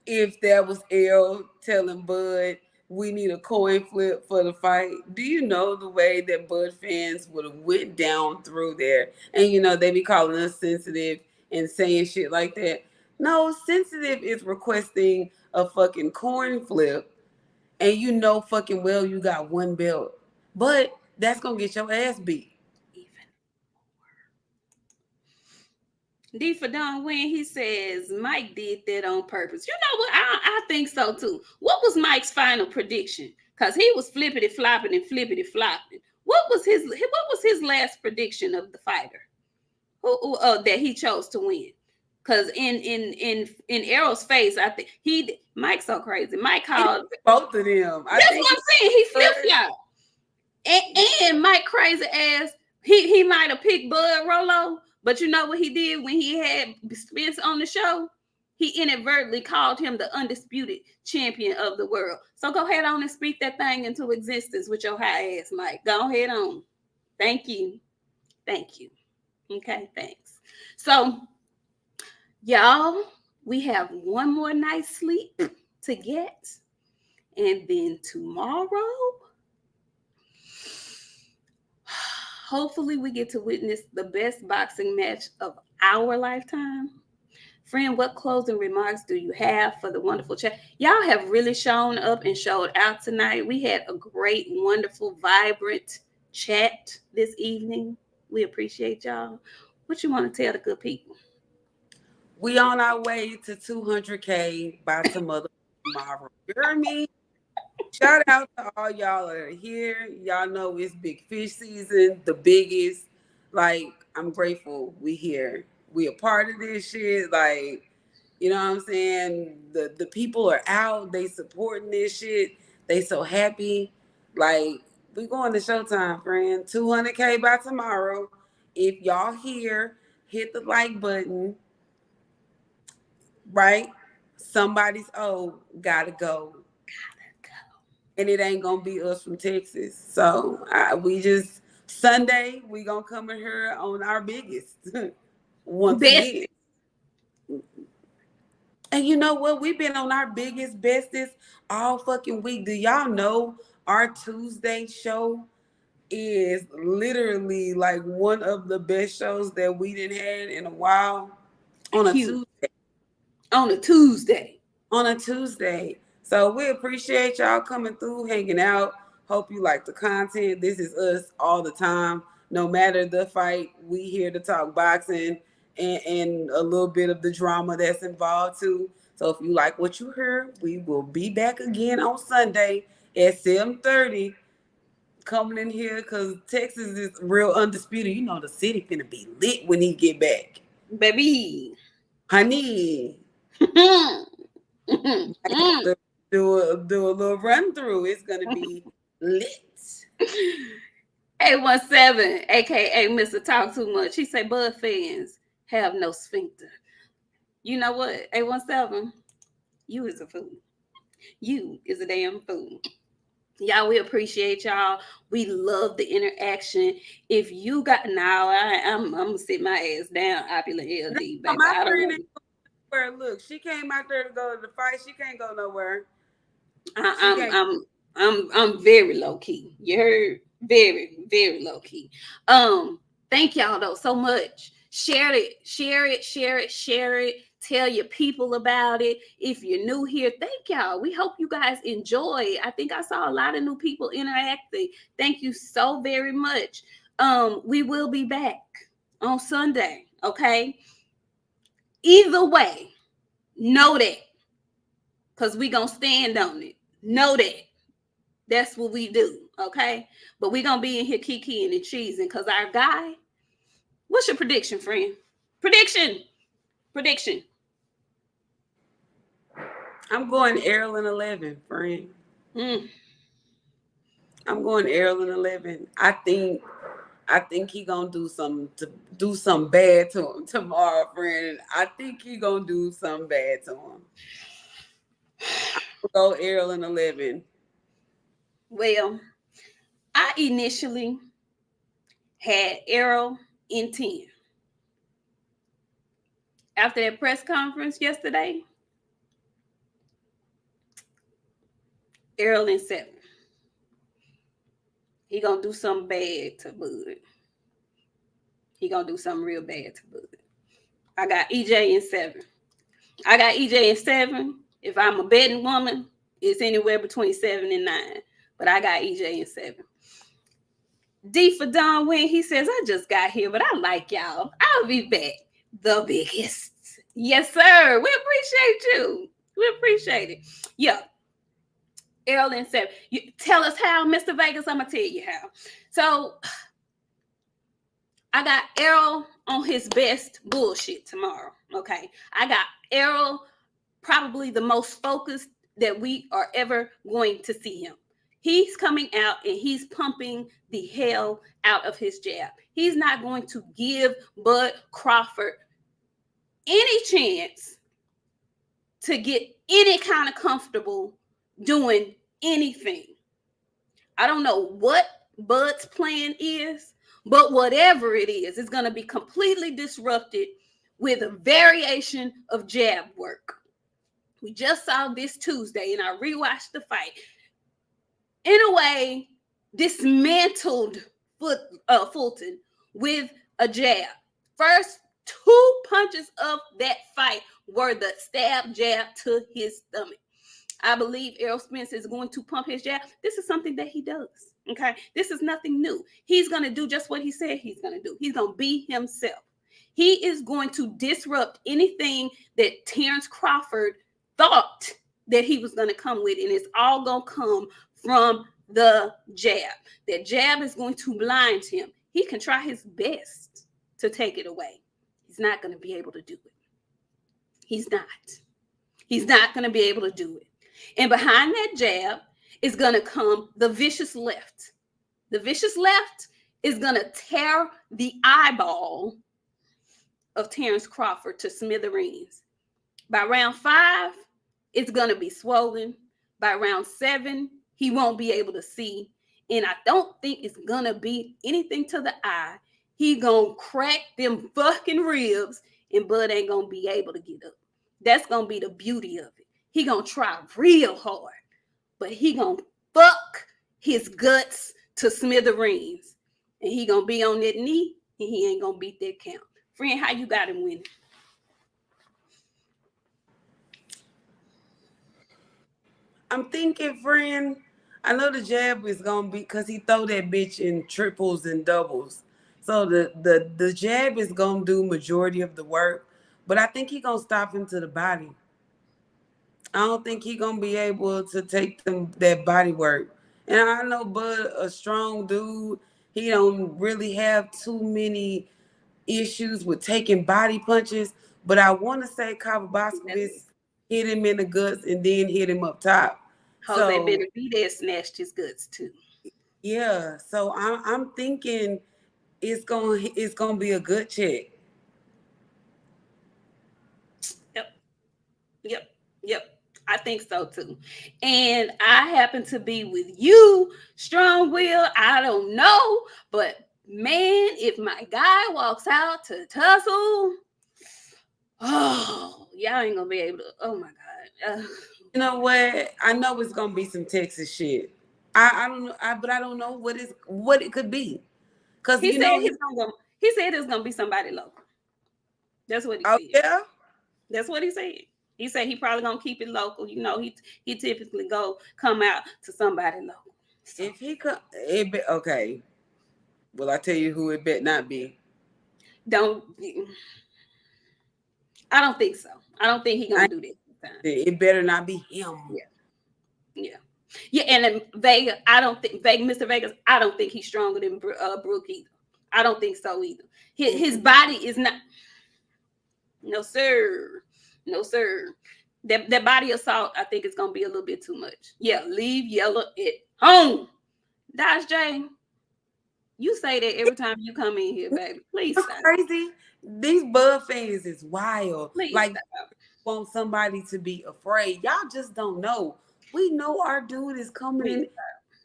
if that was L telling Bud we need a coin flip for the fight? Do you know the way that Bud fans would have went down through there? And they be calling us sensitive and saying shit like that. No, sensitive is requesting a fucking coin flip, and you know fucking well you got one belt. But that's gonna get your ass beat. Even more. D for Don Wynn, he says Mike did that on purpose. You know what? I think so too. What was Mike's final prediction? Because he was flippity flopping and flippity flopping. What was his last prediction of the fighter that he chose to win? Because in Errol's face, I think Mike's so crazy. Mike called both of them. That's what I'm saying. He flip flop. And Mike crazy ass, he might have picked Bud Rolo, but you know what he did when he had Spence on the show? He inadvertently called him the undisputed champion of the world. So go ahead on and speak that thing into existence with your high ass, Mike. Go ahead on. Thank you. Okay, thanks. So, y'all, we have one more night's sleep to get. And then tomorrow, hopefully we get to witness the best boxing match of our lifetime. Friend, what closing remarks do you have for the wonderful chat? Y'all have really shown up and showed out tonight. We had a great, wonderful, vibrant chat this evening. We appreciate y'all. What you want to tell the good people? We on our way to 200K by tomorrow. You hear me? Shout out to all y'all that are here. Y'all know it's big fish season, the biggest. Like, I'm grateful we here. We a part of this shit. Like, you know what I'm saying? The people are out. They supporting this shit. They so happy. Like, we going to Showtime, friend. 200K by tomorrow. If y'all here, hit the like button. Right? Somebody's gotta go. And it ain't gonna be us from Texas. So we just Sunday we gonna come in here on our biggest once again. And you know what? We've been on our biggest, bestest all fucking week. Do y'all know our Tuesday show is literally like one of the best shows that we didn't had in a while on a Tuesday. On a Tuesday. On a Tuesday. So we appreciate y'all coming through, hanging out. Hope you like the content. This is us all the time. No matter the fight, we here to talk boxing and a little bit of the drama that's involved too. So if you like what you heard, we will be back again on Sunday at 7:30 coming in here because Texas is real undisputed. You know the city finna be lit when he get back. Baby. Honey, I have to do a little run through. It's gonna be lit. 817, aka Mr. Talk Too Much. He say Bud fans have no sphincter. You know what? 817, you is a fool. You is a damn fool. Y'all, we appreciate y'all. We love the interaction. If you got now, I'm gonna sit my ass down, opulent LD, baby. My I don't friend know. ain't nowhere. Look, she came out there to go to the fight. She can't go nowhere. She I, can't. I'm very low key. You heard? Very, very low key. Thank y'all though so much. Share it, share it, share it, share it. Tell your people about it. If you're new here, thank y'all. We hope you guys enjoy. I think I saw a lot of new people interacting. Thank you so very much. We will be back on Sunday. Okay. Either way, know that. Because we gonna stand on it. Know that. That's what we do, okay? But we gonna be in here kikiing and cheesing because our guy. What's your prediction, friend? Prediction. I'm going Errol in 11, friend. Mm. I'm going Errol in 11. I think he gonna do some bad to him tomorrow, friend. I think he gonna do some bad to him. I'm gonna go Errol in 11. Well, I initially had Arrow in 10. After that press conference yesterday, Arrow in 7. He gonna do something bad to Bud. He gonna do something real bad to Bud. I got EJ in 7. I got EJ in 7. If I'm a betting woman, it's anywhere between 7 and 9. But I got EJ in 7. D for Don Wynn, he says, I just got here, but I like y'all. I'll be back. The biggest. Yes, sir. We appreciate you. We appreciate it. Yeah. Errol in 7. You tell us how, Mr. Vegas. I'm going to tell you how. So I got Errol on his best bullshit tomorrow. Okay. I got Errol probably the most focused that we are ever going to see him. He's coming out and he's pumping the hell out of his jab. He's not going to give Bud Crawford any chance to get any kind of comfortable doing anything. I don't know what Bud's plan is, but whatever it is, it's going to be completely disrupted with a variation of jab work. We just saw this Tuesday and I rewatched the fight. In a way, dismantled Fulton with a jab. First 2 punches of that fight were the stab jab to his stomach. I believe Errol Spence is going to pump his jab. This is something that he does. Okay. This is nothing new. He's going to do just what he said he's going to do. He's going to be himself. He is going to disrupt anything that Terrence Crawford thought that he was going to come with. And it's all going to come from the jab. That jab is going to blind him. He can try his best to take it away. He's not going to be able to do it. He's not. He's not going to be able to do it. And behind that jab is going to come the vicious left. The vicious left is going to tear the eyeball of Terrence Crawford to smithereens. By round 5, it's going to be swollen. By round 7, he won't be able to see. And I don't think it's going to be anything to the eye. He going to crack them fucking ribs and Bud ain't going to be able to get up. That's going to be the beauty of it. He going to try real hard, but he going to fuck his guts to smithereens. And he going to be on that knee and he ain't going to beat that count. Friend, how you got him winning? I'm thinking, friend, I know the jab is gonna be because he throw that bitch in triples and doubles. So the jab is gonna do majority of the work, but I think he gonna stop him to the body. I don't think he gonna be able to take them that body work. And I know Bud, a strong dude, he don't really have too many issues with taking body punches. But I want to say Kavaboskovich hit him in the guts and then hit him up top. Jose So Benavidez snatched his guts too. yeah, so I'm thinking it's gonna be a good check. Yep, yep, yep. I think so too. And I happen to be with you, strong will. I don't know, but man, if my guy walks out to tussle, oh, y'all ain't gonna be able to. Oh my god. You know what? I know it's gonna be some Texas shit. I don't know, but I don't know what it could be. Cause He you said know, he's gonna go. He said it's gonna be somebody local. That's what he oh said. yeah, That's what he said. He said he probably gonna keep it local. You know, he typically come out to somebody local. So if he could, okay. Well, I tell you who it bet not be. don't. I don't think so. I don't think he I gonna do this this time. It better not be him. Yeah, yeah, yeah. And in Vegas, I don't think Mr. Vegas. I don't think he's stronger than Brooke either. I don't think so either. His body is not. No sir, no sir. That body assault, I think it's gonna be a little bit too much. Yeah, leave Yellow at home. Dodge J, you say that every time you come in here, baby. Please It's stop. crazy. These Bud fans is wild. Please Like stop. want somebody to be afraid. Y'all just don't know. We know our dude is coming Please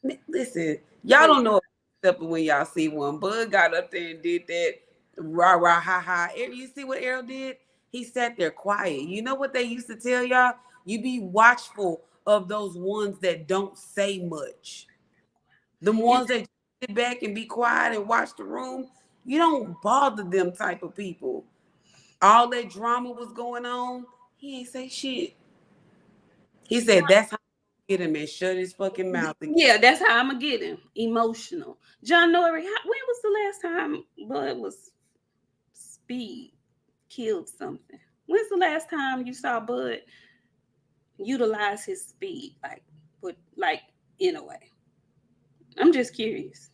in. stop. Listen, y'all Please. don't know except when y'all see one. Bud got up there and did that rah rah ha ha. You see what Errol did? He sat there quiet. You know what they used to tell y'all? You be watchful of those ones that don't say much. The It's ones that sit back and be quiet and watch the room. You don't bother them type of people. All that drama was going on. He ain't say shit. He said that's how I get him and shut his fucking mouth again. yeah, that's how I'm gonna get him. Emotional. John Norrie, when was the last time Bud was speed killed something? When's the last time you saw Bud utilize his speed like in a way? I'm just curious.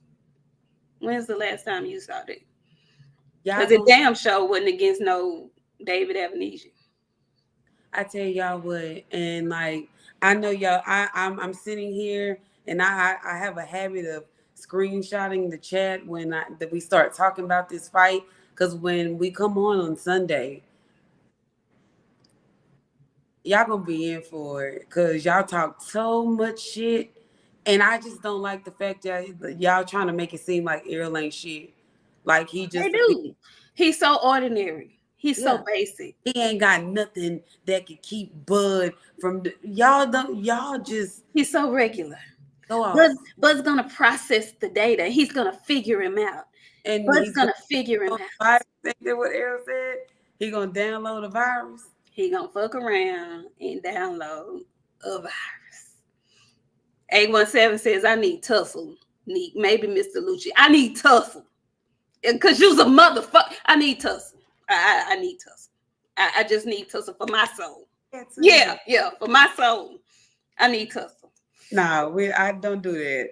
When's the last time you saw that? Y'all Because it gonna see. damn show wasn't against no David Amnesia. I tell y'all what, and like I know y'all. I'm sitting here and I have a habit of screenshotting the chat when that we start talking about this fight because when we come on Sunday, y'all gonna be in for it because y'all talk so much shit, and I just don't like the fact that y'all trying to make it seem like Errol ain't shit, like he They just a piece. do. He's so ordinary. He's so Yeah. basic. He ain't got nothing that could keep Bud from y'all. Don't y'all just He's so regular. go off Bud's gonna process the data. He's gonna figure him out. and Bud's he's gonna gonna figure him download out. the virus. Ain't that what Errol said? He gonna download a virus. He gonna fuck around and download a virus. 817 says I need tussle. Maybe Mr. Lucci. I need tussle. Cause you's a motherfucker. I need tussle. I need tussle. I just need tussle for my soul. That's Yeah, it. yeah, for my soul. I need tussle. Nah, I don't do that.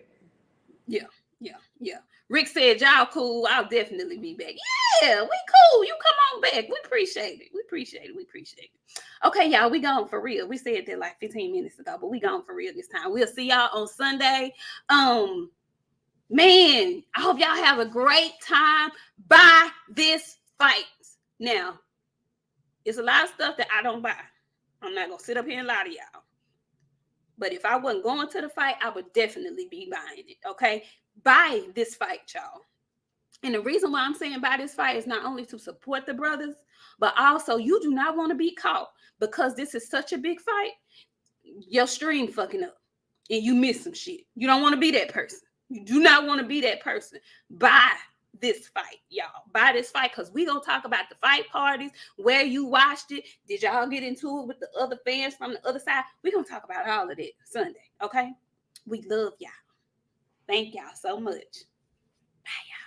Yeah, yeah, yeah. Rick said, y'all cool. I'll definitely be back. Yeah, we cool. You come on back. We appreciate it. We appreciate it. We appreciate it. Okay, y'all, we gone for real. We said that like 15 minutes ago, but we gone for real this time. We'll see y'all on Sunday. Man, I hope y'all have a great time by this fight. Now, it's a lot of stuff that I don't buy. I'm not gonna sit up here and lie to y'all. But if I wasn't going to the fight, I would definitely be buying it. Okay. Buy this fight, y'all. And the reason why I'm saying buy this fight is not only to support the brothers, but also you do not want to be caught because this is such a big fight. Your stream fucking up and you miss some shit. You don't want to be that person. You do not want to be that person. Buy this fight, y'all. Buy this fight because we gonna talk about the fight parties, where you watched it. Did y'all get into it with the other fans from the other side? We gonna talk about all of that Sunday, okay? We love y'all. Thank y'all so much. Bye, y'all.